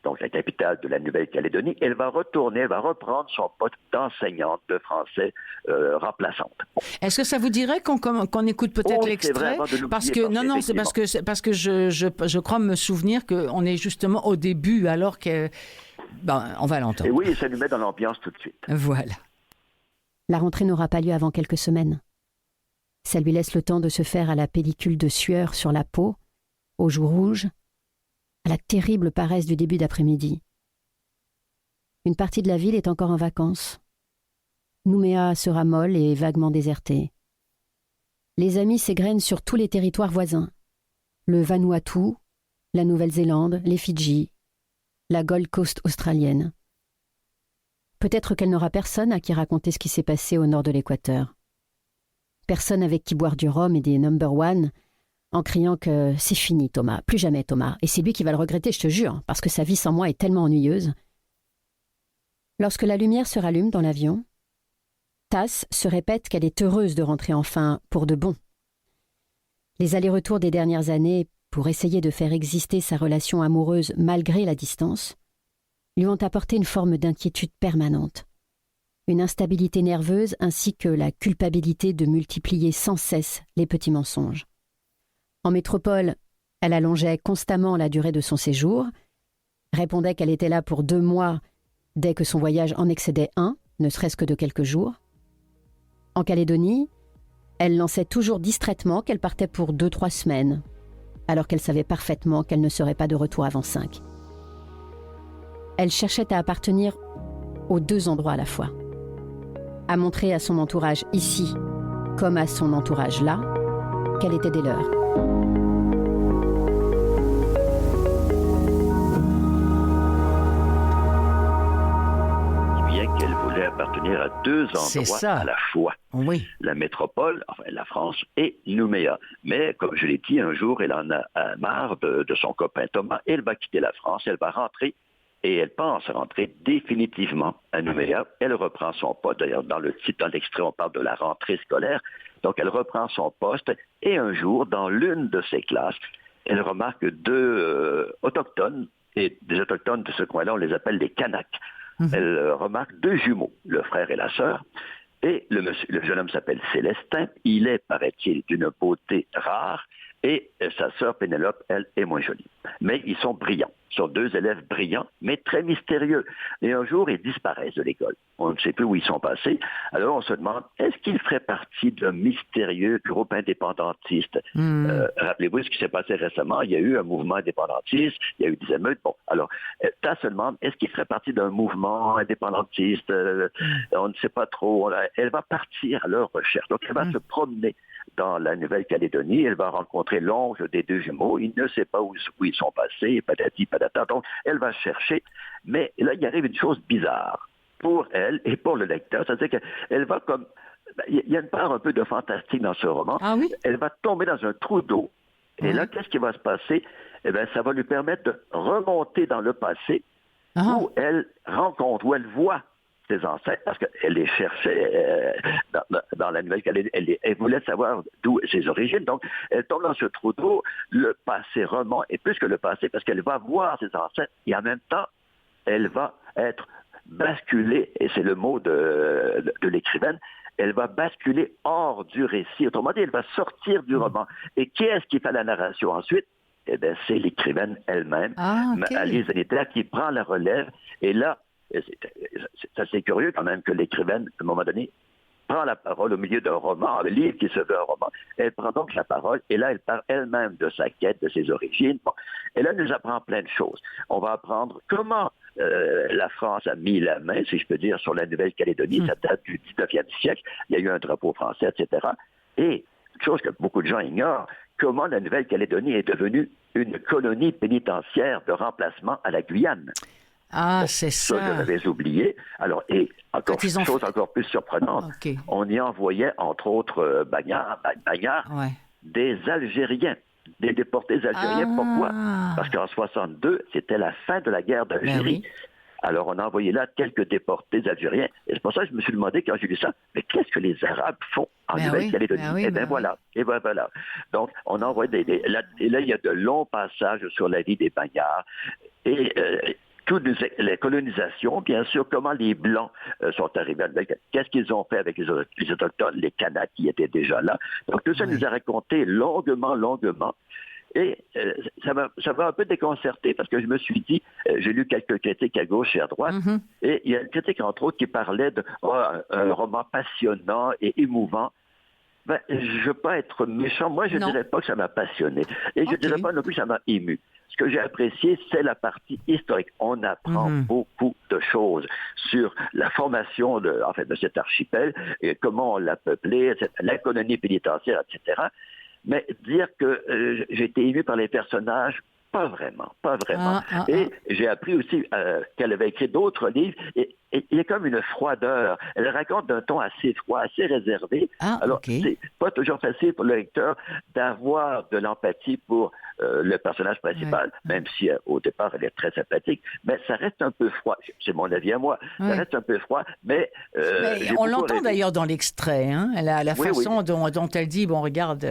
donc la capitale de la Nouvelle-Calédonie, elle va reprendre son poste d'enseignante de français remplaçante. Est-ce que ça vous dirait qu'on écoute peut-être l'extrait? Parce que je crois me souvenir qu'on est justement au début, alors que... on va l'entendre. Et oui, ça nous met dans l'ambiance tout de suite. Voilà. La rentrée n'aura pas lieu avant quelques semaines. Ça lui laisse le temps de se faire à la pellicule de sueur sur la peau, aux joues rouges, à la terrible paresse du début d'après-midi. Une partie de la ville est encore en vacances. Nouméa sera molle et vaguement désertée. Les amis s'égrènent sur tous les territoires voisins. Le Vanuatu, la Nouvelle-Zélande, les Fidji, la Gold Coast australienne. Peut-être qu'elle n'aura personne à qui raconter ce qui s'est passé au nord de l'équateur. Personne avec qui boire du rhum et des number one, en criant que c'est fini Thomas, plus jamais Thomas, et c'est lui qui va le regretter, je te jure, parce que sa vie sans moi est tellement ennuyeuse. Lorsque la lumière se rallume dans l'avion, Tasse se répète qu'elle est heureuse de rentrer enfin pour de bon. Les allers-retours des dernières années pour essayer de faire exister sa relation amoureuse malgré la distance lui ont apporté une forme d'inquiétude permanente, une instabilité nerveuse ainsi que la culpabilité de multiplier sans cesse les petits mensonges. En métropole, elle allongeait constamment la durée de son séjour, répondait qu'elle était là pour 2 mois dès que son voyage en excédait 1, ne serait-ce que de quelques jours. En Calédonie, elle lançait toujours distraitement qu'elle partait pour 2-3 semaines, alors qu'elle savait parfaitement qu'elle ne serait pas de retour avant 5. Elle cherchait à appartenir aux 2 endroits à la fois, à montrer à son entourage ici, comme à son entourage là, qu'elle était des leurs. Appartenir à 2 endroits à la fois. Oui. La métropole, la France et Nouméa. Mais, comme je l'ai dit, un jour, elle en a marre de son copain Thomas. Elle va quitter la France, elle va rentrer, et elle pense rentrer définitivement à Nouméa. Elle reprend son poste. D'ailleurs, dans l'extrait, on parle de la rentrée scolaire. Donc, elle reprend son poste, et un jour, dans l'une de ses classes, elle remarque 2 autochtones, et des autochtones de ce coin-là, on les appelle les Kanaks. Elle remarque 2 jumeaux, le frère et la sœur, et le jeune homme s'appelle Célestin. Il est, paraît-il, d'une beauté rare, et sa sœur Pénélope, elle, est moins jolie. Mais ils sont brillants. Ils sont 2 élèves brillants, mais très mystérieux. Et un jour, ils disparaissent de l'école. On ne sait plus où ils sont passés. Alors, on se demande, est-ce qu'ils feraient partie d'un mystérieux groupe indépendantiste? Rappelez-vous ce qui s'est passé récemment. Il y a eu un mouvement indépendantiste, il y a eu des émeutes. Bon, alors, Tasse se demande, est-ce qu'ils feraient partie d'un mouvement indépendantiste? On ne sait pas trop. Elle va partir à leur recherche. Donc, elle va se promener dans la Nouvelle-Calédonie. Elle va rencontrer l'oncle des 2 jumeaux. Il ne sait pas où ils sont passés, patati patata. Donc, elle va chercher. Mais là, il arrive une chose bizarre pour elle et pour le lecteur. C'est-à-dire qu'elle va comme... Il y a une part un peu de fantastique dans ce roman. Ah oui? Elle va tomber dans un trou d'eau. Et là, qu'est-ce qui va se passer? Eh bien, ça va lui permettre de remonter dans le passé où elle rencontre, où elle voit ses ancêtres, parce qu'elle les cherchait dans la Nouvelle-Calédonie. Elle voulait savoir d'où ses origines. Donc, elle tombe dans ce trou d'eau, le passé remonte, et plus que le passé, parce qu'elle va voir ses ancêtres, et en même temps, elle va être basculée, et c'est le mot de l'écrivaine, elle va basculer hors du récit. Autrement dit, elle va sortir du roman. Et qui est-ce qui fait la narration ensuite? Eh bien, c'est l'écrivaine elle-même, Alice Zeniter, qui prend la relève, et là, c'est assez curieux quand même que l'écrivaine, à un moment donné, prend la parole au milieu d'un roman, un livre qui se veut un roman. Elle prend donc la parole, et là, elle parle elle-même de sa quête, de ses origines. Bon. Et là, elle nous apprend plein de choses. On va apprendre comment la France a mis la main, si je peux dire, sur la Nouvelle-Calédonie. Ça date du 19e siècle. Il y a eu un drapeau français, etc. Et, chose que beaucoup de gens ignorent, comment la Nouvelle-Calédonie est devenue une colonie pénitentiaire de remplacement à la Guyane. Ah, c'est ça. Ça, je l'avais oublié. Alors, et encore chose encore plus surprenante, on y envoyait, entre autres, Bagnard, des Algériens, des déportés algériens. Pourquoi? Parce qu'en 62, c'était la fin de la guerre d'Algérie. Oui. Alors, on a envoyé là quelques déportés algériens. Et c'est pour ça que je me suis demandé, quand j'ai lu ça, mais qu'est-ce que les Arabes font en Nouvelle-Calédonie? Et voilà. Donc, on a envoyé et là, il y a de longs passages sur la vie des Bagnards. Et toutes les colonisations, bien sûr, comment les Blancs sont arrivés à Nouvelle-Calédonie. Qu'est-ce qu'ils ont fait avec les Autochtones, les Kanaks qui étaient déjà là. Donc, tout ça nous a raconté longuement. Et ça m'a un peu déconcerté parce que je me suis dit, j'ai lu quelques critiques à gauche et à droite, et il y a une critique, entre autres, qui parlait d'un roman passionnant et émouvant. Ben, je ne veux pas être méchant. Moi, je ne dirais pas que ça m'a passionné. Et je ne dirais pas non plus que ça m'a ému. Ce que j'ai apprécié, c'est la partie historique. On apprend beaucoup de choses sur la formation de cet archipel, et comment on l'a peuplé, la colonie pénitentiaire, etc. Mais dire que j'ai été ému par les personnages, pas vraiment. Et j'ai appris aussi qu'elle avait écrit d'autres livres, et il y a comme une froideur. Elle raconte d'un ton assez froid, assez réservé. Alors, c'est pas toujours facile pour le lecteur d'avoir de l'empathie pour le personnage principal, même si au départ, elle est très sympathique. Mais ça reste un peu froid. C'est mon avis à moi. Ça reste un peu froid, mais on l'entend d'ailleurs dans l'extrait, hein, la façon dont elle dit, bon, regarde...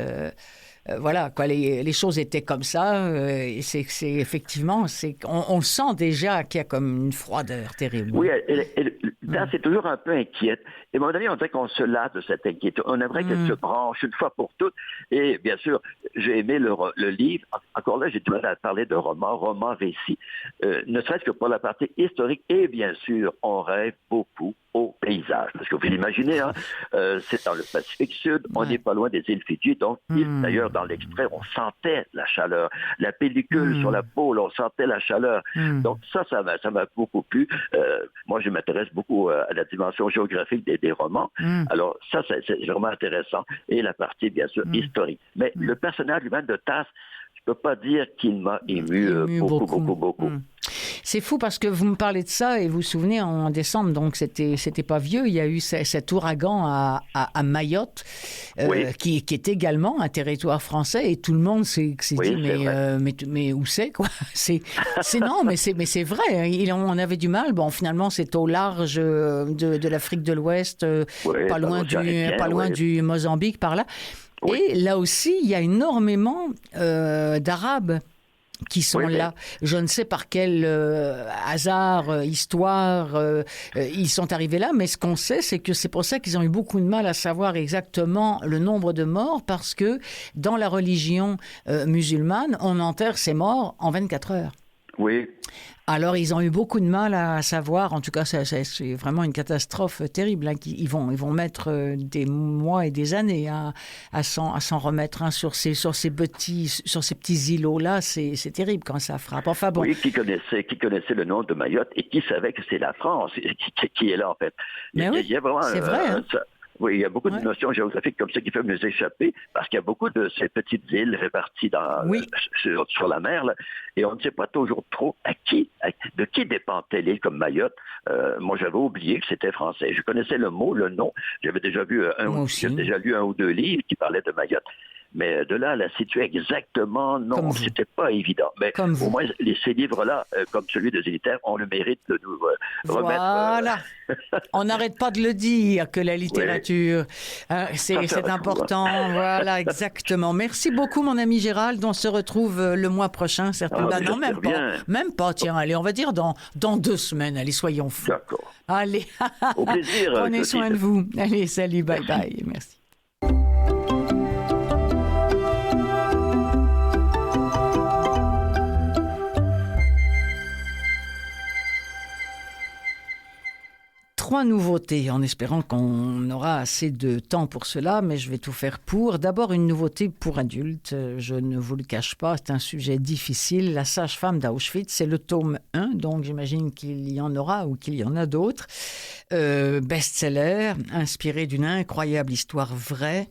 voilà, quoi, les choses étaient comme ça. Et c'est effectivement, on sent déjà qu'il y a comme une froideur terrible. Oui, c'est toujours un peu inquiète. Et à un moment donné, on dirait qu'on se lasse de cette inquiétude. On aimerait qu'elle se branche une fois pour toutes. Et bien sûr, j'ai aimé le livre. Encore là, j'ai du mal à parler de roman récit. Ne serait-ce que pour la partie historique. Et bien sûr, on rêve beaucoup au paysage. Parce que vous l'imaginez, hein, c'est dans le Pacifique Sud, on n'est pas loin des îles Fidji, donc d'ailleurs dans l'extrait, on sentait la chaleur. La pellicule sur la peau, on sentait la chaleur. Donc ça m'a beaucoup plu. Moi, je m'intéresse beaucoup à la dimension géographique des romans. Alors ça, c'est vraiment intéressant. Et la partie, bien sûr, historique. Mais le personnage humain de Tass, je ne peux pas dire qu'il m'a ému beaucoup. C'est fou parce que vous me parlez de ça et vous vous souvenez, en décembre, donc c'était pas vieux, il y a eu cet ouragan à Mayotte, qui est également un territoire français, et tout le monde s'est dit mais où c'est, quoi? Non, mais c'est vrai, on avait du mal. Bon, finalement, c'est au large de l'Afrique de l'Ouest, pas loin du Mozambique, par là. Et là aussi, il y a énormément d'Arabes qui sont là. Je ne sais par quel hasard, histoire, ils sont arrivés là, mais ce qu'on sait, c'est que c'est pour ça qu'ils ont eu beaucoup de mal à savoir exactement le nombre de morts, parce que dans la religion musulmane, on enterre ses morts en 24 heures. Oui. Alors, ils ont eu beaucoup de mal à savoir. En tout cas, c'est vraiment une catastrophe terrible. Hein. Ils vont mettre des mois et des années à s'en remettre, hein, sur ces petits îlots-là. C'est terrible quand ça frappe. Enfin bon. Oui, qui connaissait le nom de Mayotte et qui savait que c'est la France qui est là, en fait. Mais oui, c'est vrai. Hein. Oui, il y a beaucoup de notions géographiques comme ça qui peuvent nous échapper, parce qu'il y a beaucoup de ces petites îles réparties sur la mer, là, et on ne sait pas toujours trop de qui dépendait l'île comme Mayotte. Moi, j'avais oublié que c'était français. Je connaissais le nom. J'avais déjà lu un ou deux livres qui parlaient de Mayotte. Mais de là à la situer exactement, non, c'était pas évident. Mais au moins, ces livres-là, comme celui de Zélitaire, ont le mérite de nous remettre... Voilà. On n'arrête pas de le dire, que la littérature, c'est important. Voilà, exactement. Merci beaucoup, mon ami Gérald. On se retrouve le mois prochain, certainement. Non, même pas. Tiens, allez, on va dire dans 2 semaines. Allez, soyons fous. D'accord. Allez. Au plaisir. Prenez soin de vous. Allez, salut, bye. Merci. 3 nouveautés, en espérant qu'on aura assez de temps pour cela, mais je vais tout faire pour. D'abord, une nouveauté pour adultes, je ne vous le cache pas, c'est un sujet difficile. La sage-femme d'Auschwitz, c'est le tome 1, donc j'imagine qu'il y en aura ou qu'il y en a d'autres. Best-seller, inspiré d'une incroyable histoire vraie,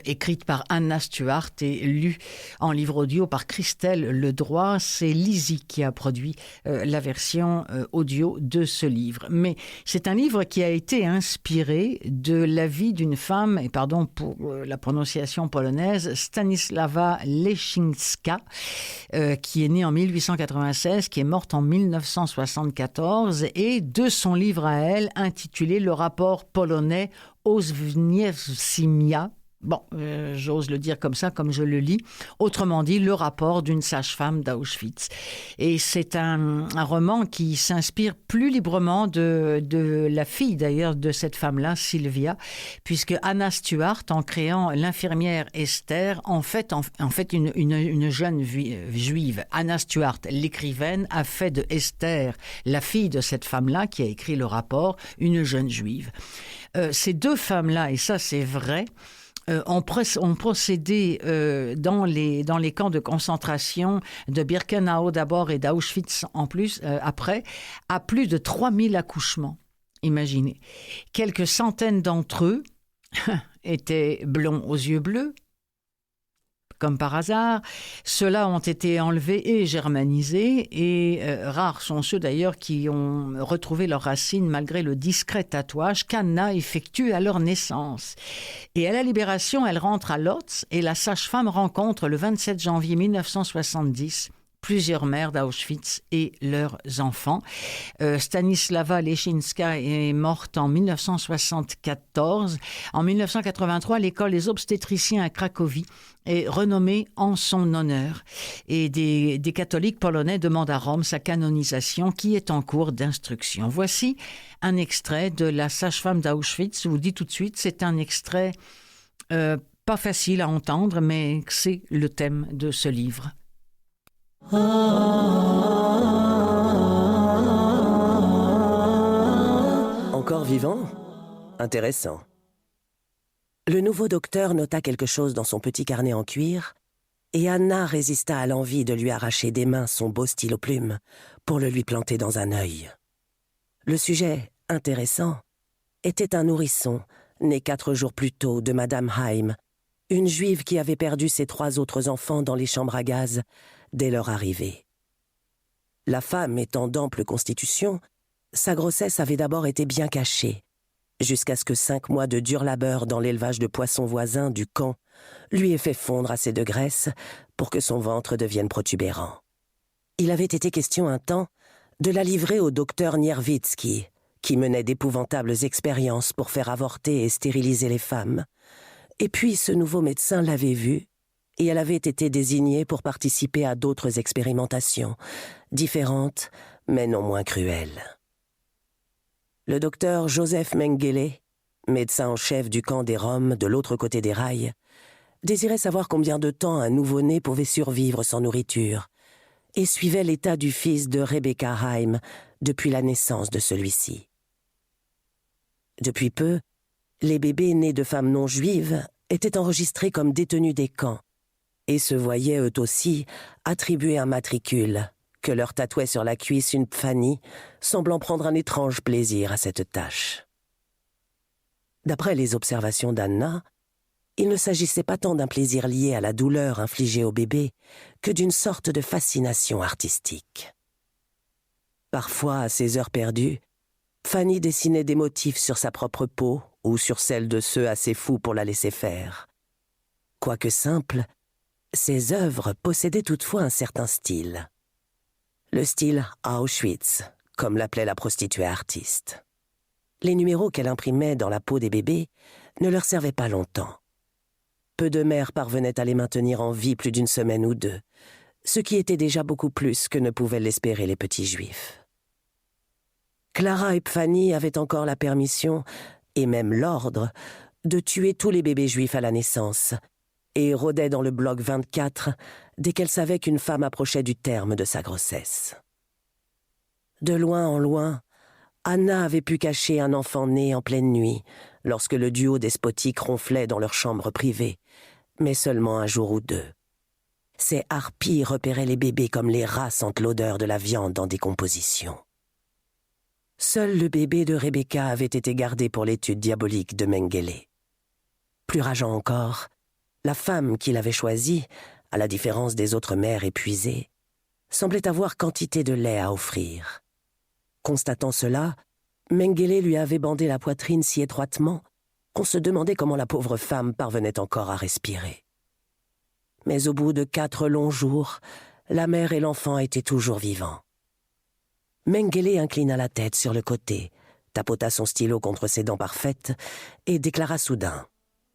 écrite par Anna Stuart et lue en livre audio par Christelle Ledroit. C'est Lizzie qui a produit la version audio de ce livre. Mais c'est un livre qui a été inspiré de la vie d'une femme, et pardon pour la prononciation polonaise, Stanisława Leszczyńska, qui est née en 1896, qui est morte en 1974, et de son livre à elle, intitulé « Le rapport polonais Oświęcimia ». Bon, j'ose le dire comme ça, comme je le lis. Autrement dit, le rapport d'une sage-femme d'Auschwitz. Et c'est un roman qui s'inspire plus librement de la fille, d'ailleurs, de cette femme-là, Sylvia, puisque Anna Stuart, en créant l'infirmière Esther, en fait une jeune juive. Anna Stuart, l'écrivaine, a fait de Esther, la fille de cette femme-là, qui a écrit le rapport, une jeune juive. Ces deux femmes-là, et ça c'est vrai, ont procédé dans les camps de concentration de Birkenau d'abord et d'Auschwitz en plus, après, à plus de 3000 accouchements. Imaginez. Quelques centaines d'entre eux étaient blonds aux yeux bleus, comme par hasard. Ceux-là ont été enlevés et germanisés, et rares sont ceux d'ailleurs qui ont retrouvé leurs racines malgré le discret tatouage qu'Anna effectue à leur naissance. Et à la Libération, elle rentre à Lodz, et la sage-femme rencontre le 27 janvier 1970 plusieurs mères d'Auschwitz et leurs enfants. Stanisława Leszczyńska est morte en 1974. En 1983, l'école des obstétriciens à Cracovie est renommée en son honneur. Et des catholiques polonais demandent à Rome sa canonisation qui est en cours d'instruction. Voici un extrait de La sage-femme d'Auschwitz. Je vous dis tout de suite, c'est un extrait pas facile à entendre, mais c'est le thème de ce livre. Encore vivant ? Intéressant. Le nouveau docteur nota quelque chose dans son petit carnet en cuir, et Anna résista à l'envie de lui arracher des mains son beau stylo plume pour le lui planter dans un œil. Le sujet, intéressant, était un nourrisson, né 4 jours plus tôt de Madame Heim, une juive qui avait perdu ses 3 autres enfants dans les chambres à gaz dès leur arrivée. La femme étant d'ample constitution, sa grossesse avait d'abord été bien cachée, jusqu'à ce que 5 mois de dur labeur dans l'élevage de poissons voisins du camp lui ait fait fondre assez de graisse pour que son ventre devienne protubérant. Il avait été question un temps de la livrer au docteur Nierwicki, qui menait d'épouvantables expériences pour faire avorter et stériliser les femmes. Et puis ce nouveau médecin l'avait vue, et elle avait été désignée pour participer à d'autres expérimentations, différentes, mais non moins cruelles. Le docteur Joseph Mengele, médecin en chef du camp des Roms de l'autre côté des rails, désirait savoir combien de temps un nouveau-né pouvait survivre sans nourriture, et suivait l'état du fils de Rebecca Heim depuis la naissance de celui-ci. Depuis peu, les bébés nés de femmes non juives étaient enregistrés comme détenus des camps, et se voyaient eux aussi attribuer un matricule que leur tatouait sur la cuisse une pfanie, semblant prendre un étrange plaisir à cette tâche. D'après les observations d'Anna, il ne s'agissait pas tant d'un plaisir lié à la douleur infligée au bébé que d'une sorte de fascination artistique. Parfois, à ses heures perdues, Fanny dessinait des motifs sur sa propre peau ou sur celle de ceux assez fous pour la laisser faire. Quoique simples, ses œuvres possédaient toutefois un certain style. Le style Auschwitz, comme l'appelait la prostituée artiste. Les numéros qu'elle imprimait dans la peau des bébés ne leur servaient pas longtemps. Peu de mères parvenaient à les maintenir en vie plus d'une semaine ou 2, ce qui était déjà beaucoup plus que ne pouvaient l'espérer les petits juifs. Clara et Fanny avaient encore la permission, et même l'ordre, de tuer tous les bébés juifs à la naissance, et rôdaient dans le bloc 24 dès qu'elle savait qu'une femme approchait du terme de sa grossesse. De loin en loin, Anna avait pu cacher un enfant né en pleine nuit, lorsque le duo despotique ronflait dans leur chambre privée, mais seulement un jour ou deux. Ces harpies repéraient les bébés comme les rats sentent l'odeur de la viande en décomposition. Seul le bébé de Rebecca avait été gardé pour l'étude diabolique de Mengele. Plus rageant encore, la femme qu'il avait choisie, à la différence des autres mères épuisées, semblait avoir quantité de lait à offrir. Constatant cela, Mengele lui avait bandé la poitrine si étroitement qu'on se demandait comment la pauvre femme parvenait encore à respirer. Mais au bout de 4 longs jours, la mère et l'enfant étaient toujours vivants. Mengele inclina la tête sur le côté, tapota son stylo contre ses dents parfaites et déclara soudain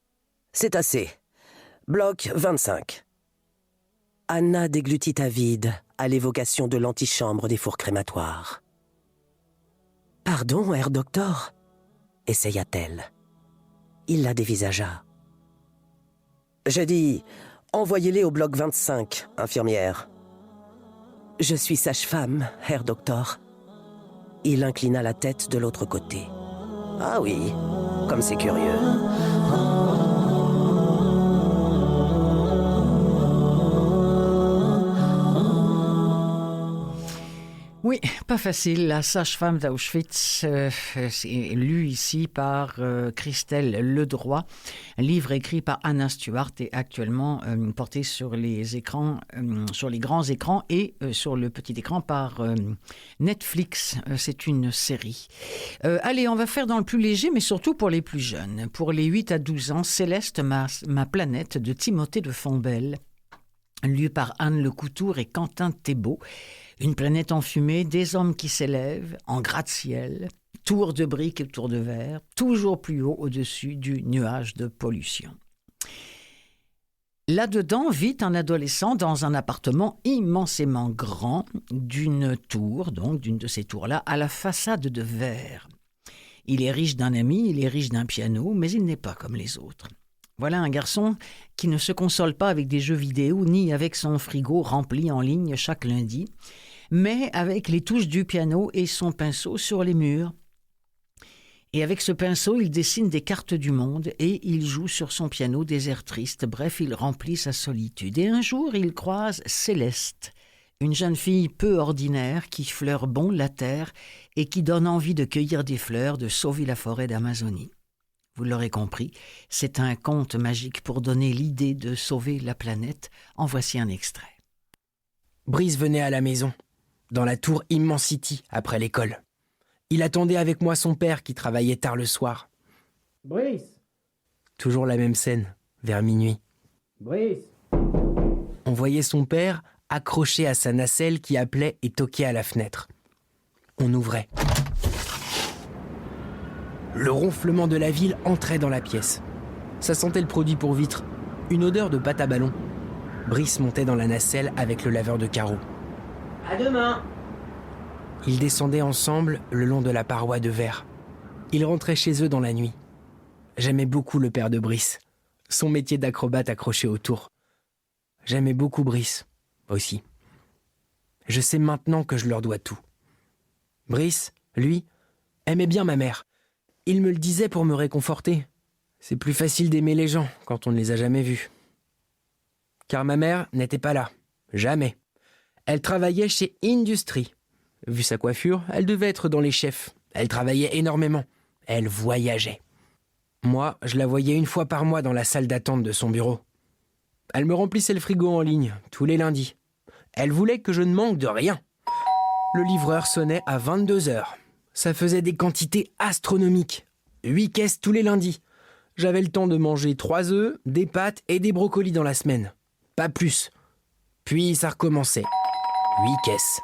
« C'est assez. Bloc 25. » Anna déglutit à vide à l'évocation de l'antichambre des fours crématoires. « Pardon, Herr Doctor » essaya-t-elle. Il la dévisagea. « Je dis, envoyez-les au bloc 25, infirmière. »« Je suis sage-femme, Herr Doctor. » Il inclina la tête de l'autre côté. « Ah oui, comme c'est curieux. » Oui, pas facile. La sage-femme d'Auschwitz, c'est lu ici par Christelle Ledroit, un livre écrit par Anna Stewart et actuellement porté sur les écrans, sur les grands écrans et sur le petit écran par Netflix. C'est une série. Allez, on va faire dans le plus léger, mais surtout pour les plus jeunes. Pour les 8 à 12 ans, Céleste, ma planète de Timothée de Fontbelle, lu par Anne Lecoutour et Quentin Thébault. Une planète enfumée, des hommes qui s'élèvent en gratte-ciel, tour de briques et tour de verre, toujours plus haut au-dessus du nuage de pollution. Là-dedans vit un adolescent dans un appartement immensément grand d'une tour, donc d'une de ces tours-là, à la façade de verre. Il est riche d'un ami, il est riche d'un piano, mais il n'est pas comme les autres. Voilà un garçon qui ne se console pas avec des jeux vidéo ni avec son frigo rempli en ligne chaque lundi, mais avec les touches du piano et son pinceau sur les murs. Et avec ce pinceau, il dessine des cartes du monde et il joue sur son piano des airs tristes. Bref, il remplit sa solitude. Et un jour, il croise Céleste, une jeune fille peu ordinaire qui fleure bon la terre et qui donne envie de cueillir des fleurs, de sauver la forêt d'Amazonie. Vous l'aurez compris, c'est un conte magique pour donner l'idée de sauver la planète. En voici un extrait. Brice venait à la maison, dans la tour Immensity, après l'école. Il attendait avec moi son père qui travaillait tard le soir. Brice! Toujours la même scène, vers minuit. Brice! On voyait son père accroché à sa nacelle qui appelait et toquait à la fenêtre. On ouvrait. Le ronflement de la ville entrait dans la pièce. Ça sentait le produit pour vitre, une odeur de pâte à ballon. Brice montait dans la nacelle avec le laveur de carreaux. À demain! Ils descendaient ensemble le long de la paroi de verre. Ils rentraient chez eux dans la nuit. J'aimais beaucoup le père de Brice, son métier d'acrobate accroché au tour. J'aimais beaucoup Brice, aussi. Je sais maintenant que je leur dois tout. Brice, lui, aimait bien ma mère. Il me le disait pour me réconforter. C'est plus facile d'aimer les gens quand on ne les a jamais vus. Car ma mère n'était pas là. Jamais. Elle travaillait chez Industrie. Vu sa coiffure, elle devait être dans les chefs. Elle travaillait énormément. Elle voyageait. Moi, je la voyais une fois par mois dans la salle d'attente de son bureau. Elle me remplissait le frigo en ligne, tous les lundis. Elle voulait que je ne manque de rien. Le livreur sonnait à 22h. Ça faisait des quantités astronomiques. 8 caisses tous les lundis. J'avais le temps de manger 3 œufs, des pâtes et des brocolis dans la semaine. Pas plus. Puis ça recommençait. 8 caisses.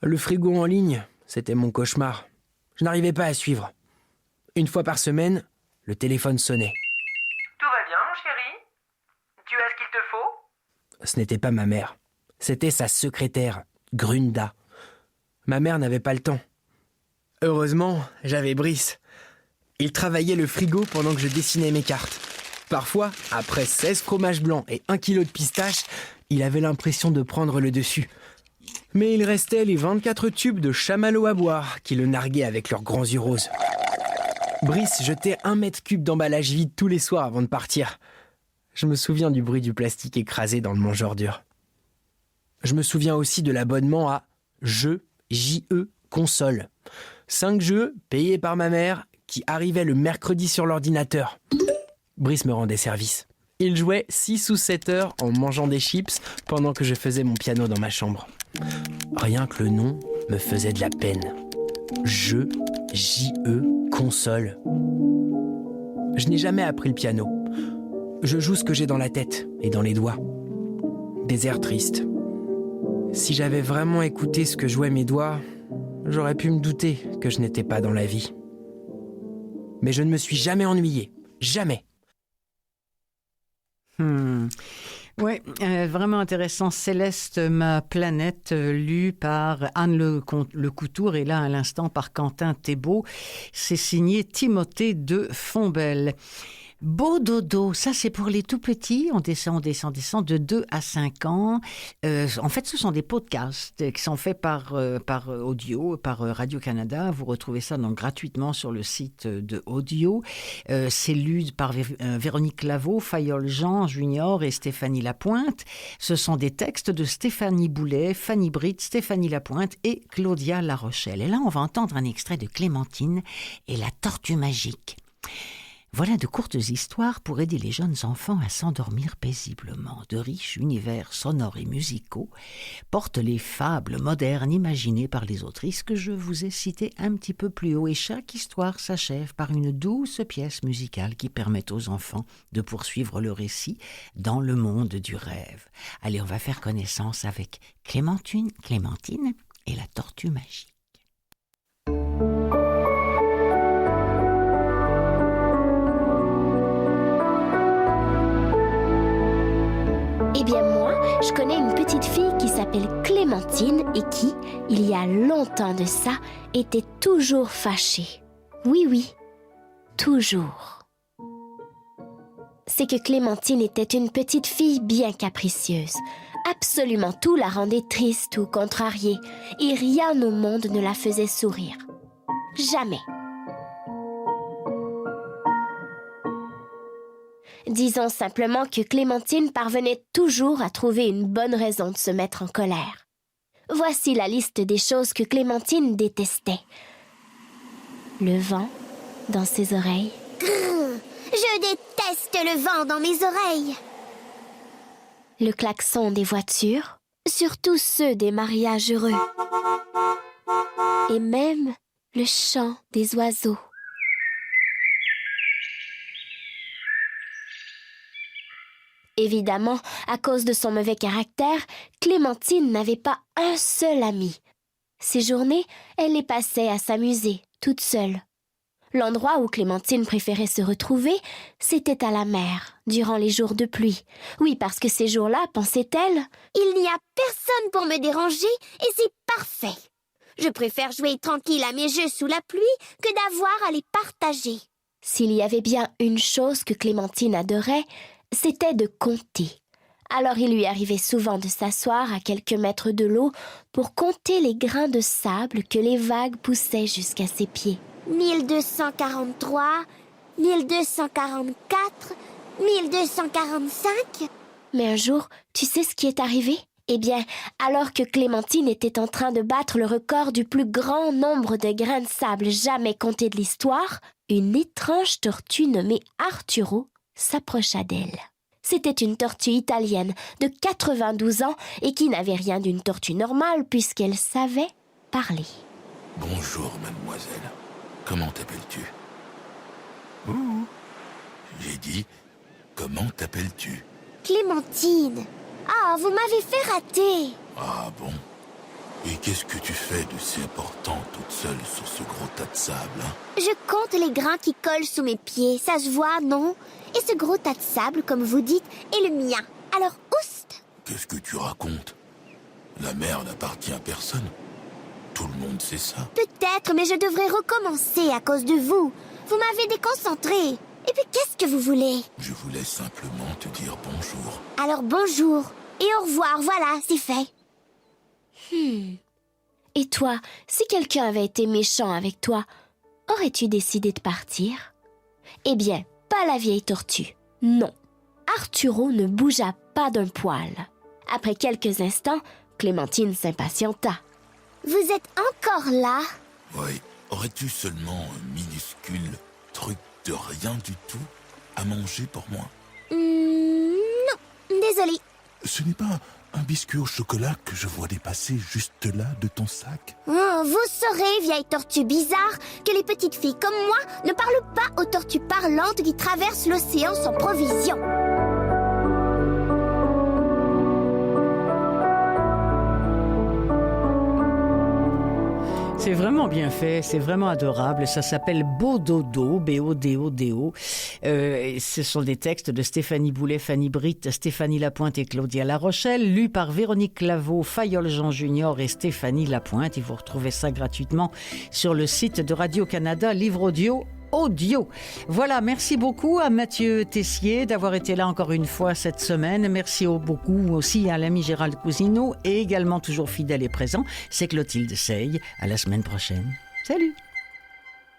Le frigo en ligne, c'était mon cauchemar. Je n'arrivais pas à suivre. Une fois par semaine, le téléphone sonnait. Tout va bien, mon chéri? Tu as ce qu'il te faut? Ce n'était pas ma mère. C'était sa secrétaire, Grunda. Ma mère n'avait pas le temps. Heureusement, j'avais Brice. Il travaillait le frigo pendant que je dessinais mes cartes. Parfois, après 16 fromages blancs et 1 kilo de pistaches, il avait l'impression de prendre le dessus. Mais il restait les 24 tubes de chamallow à boire qui le narguaient avec leurs grands yeux roses. Brice jetait 1 mètre cube d'emballage vide tous les soirs avant de partir. Je me souviens du bruit du plastique écrasé dans le mange-ordures. Je me souviens aussi de l'abonnement à Jeux, J-E, console. 5 jeux payés par ma mère qui arrivaient le mercredi sur l'ordinateur. Brice me rendait service. Il jouait 6 ou 7 heures en mangeant des chips pendant que je faisais mon piano dans ma chambre. Rien que le nom me faisait de la peine. Jeux, J-E, console. Je n'ai jamais appris le piano. Je joue ce que j'ai dans la tête et dans les doigts. Des airs tristes. Si j'avais vraiment écouté ce que jouaient mes doigts, j'aurais pu me douter que je n'étais pas dans la vie. Mais je ne me suis jamais ennuyé. Jamais. Ouais, vraiment intéressant. Céleste, ma planète, lu par Anne Le Coutour et là à l'instant par Quentin Thébault. C'est signé Timothée de Fontbelle. Beau dodo, ça c'est pour les tout petits, on descend de 2 à 5 ans. En fait, ce sont des podcasts qui sont faits par audio, par Radio-Canada. Vous retrouvez ça donc gratuitement sur le site de Audio. C'est lu par Véronique Laveau, Fayol Jean Junior et Stéphanie Lapointe. Ce sont des textes de Stéphanie Boulet, Fanny Britt, Stéphanie Lapointe et Claudia Larochelle. Et là, on va entendre un extrait de Clémentine et la tortue magique. Voilà de courtes histoires pour aider les jeunes enfants à s'endormir paisiblement. De riches univers sonores et musicaux portent les fables modernes imaginées par les autrices que je vous ai citées un petit peu plus haut. Et chaque histoire s'achève par une douce pièce musicale qui permet aux enfants de poursuivre le récit dans le monde du rêve. Allez, on va faire connaissance avec Clémentine et la tortue magique. Eh bien moi, je connais une petite fille qui s'appelle Clémentine et qui, il y a longtemps de ça, était toujours fâchée. Oui, toujours. C'est que Clémentine était une petite fille bien capricieuse. Absolument tout la rendait triste ou contrariée et rien au monde ne la faisait sourire. Jamais. Disons simplement que Clémentine parvenait toujours à trouver une bonne raison de se mettre en colère. Voici la liste des choses que Clémentine détestait. Le vent dans ses oreilles. Je déteste le vent dans mes oreilles. Le klaxon des voitures, surtout ceux des mariages heureux. Et même le chant des oiseaux. Évidemment, à cause de son mauvais caractère, Clémentine n'avait pas un seul ami. Ses journées, elle les passait à s'amuser, toute seule. L'endroit où Clémentine préférait se retrouver, c'était à la mer, durant les jours de pluie. Oui, parce que ces jours-là, pensait-elle, il n'y a personne pour me déranger et c'est parfait. Je préfère jouer tranquille à mes jeux sous la pluie que d'avoir à les partager. S'il y avait bien une chose que Clémentine adorait, c'était de compter. Alors il lui arrivait souvent de s'asseoir à quelques mètres de l'eau pour compter les grains de sable que les vagues poussaient jusqu'à ses pieds. 1243, 1244, 1245. Mais un jour, tu sais ce qui est arrivé? Eh bien, alors que Clémentine était en train de battre le record du plus grand nombre de grains de sable jamais comptés de l'histoire, une étrange tortue nommée Arturo s'approcha d'elle. C'était une tortue italienne de 92 ans et qui n'avait rien d'une tortue normale puisqu'elle savait parler. Bonjour, mademoiselle. Comment t'appelles-tu? J'ai dit, comment t'appelles-tu? Clémentine. Ah, vous m'avez fait rater. Ah bon? Et qu'est-ce que tu fais de si important toute seule sur ce gros tas de sable, hein? Je compte les grains qui collent sous mes pieds, ça se voit, non? Et ce gros tas de sable, comme vous dites, est le mien. Alors, oust! Qu'est-ce que tu racontes? La mer n'appartient à personne. Tout le monde sait ça. Peut-être, mais je devrais recommencer à cause de vous. Vous m'avez déconcentré. Et puis, qu'est-ce que vous voulez? Je voulais simplement te dire bonjour. Alors, bonjour. Et au revoir, voilà, c'est fait. Et toi, si quelqu'un avait été méchant avec toi, aurais-tu décidé de partir? Eh bien, pas la vieille tortue. Non. Arturo ne bougea pas d'un poil. Après quelques instants, Clémentine s'impatienta. Vous êtes encore là? Oui, aurais-tu seulement un minuscule truc de rien du tout à manger pour moi? Non, désolé. Ce n'est pas un biscuit au chocolat que je vois dépasser juste là de ton sac? Oh, vous saurez, vieille tortue bizarre, que les petites filles comme moi ne parlent pas aux tortues parlantes qui traversent l'océan sans provision. C'est vraiment bien fait, c'est vraiment adorable. Ça s'appelle Beau Dodo, B-O-D-O-D-O. Ce sont des textes de Stéphanie Boulet, Fanny Britt, Stéphanie Lapointe et Claudia La Rochelle, lus par Véronique Claveau, Fayol Jean Junior et Stéphanie Lapointe. Et vous retrouvez ça gratuitement sur le site de Radio-Canada, livre audio. Voilà, merci beaucoup à Mathieu Tessier d'avoir été là encore une fois cette semaine. Merci beaucoup aussi à l'ami Gérald Cousineau et également toujours fidèle et présent, c'est Clotilde Sey. À la semaine prochaine. Salut!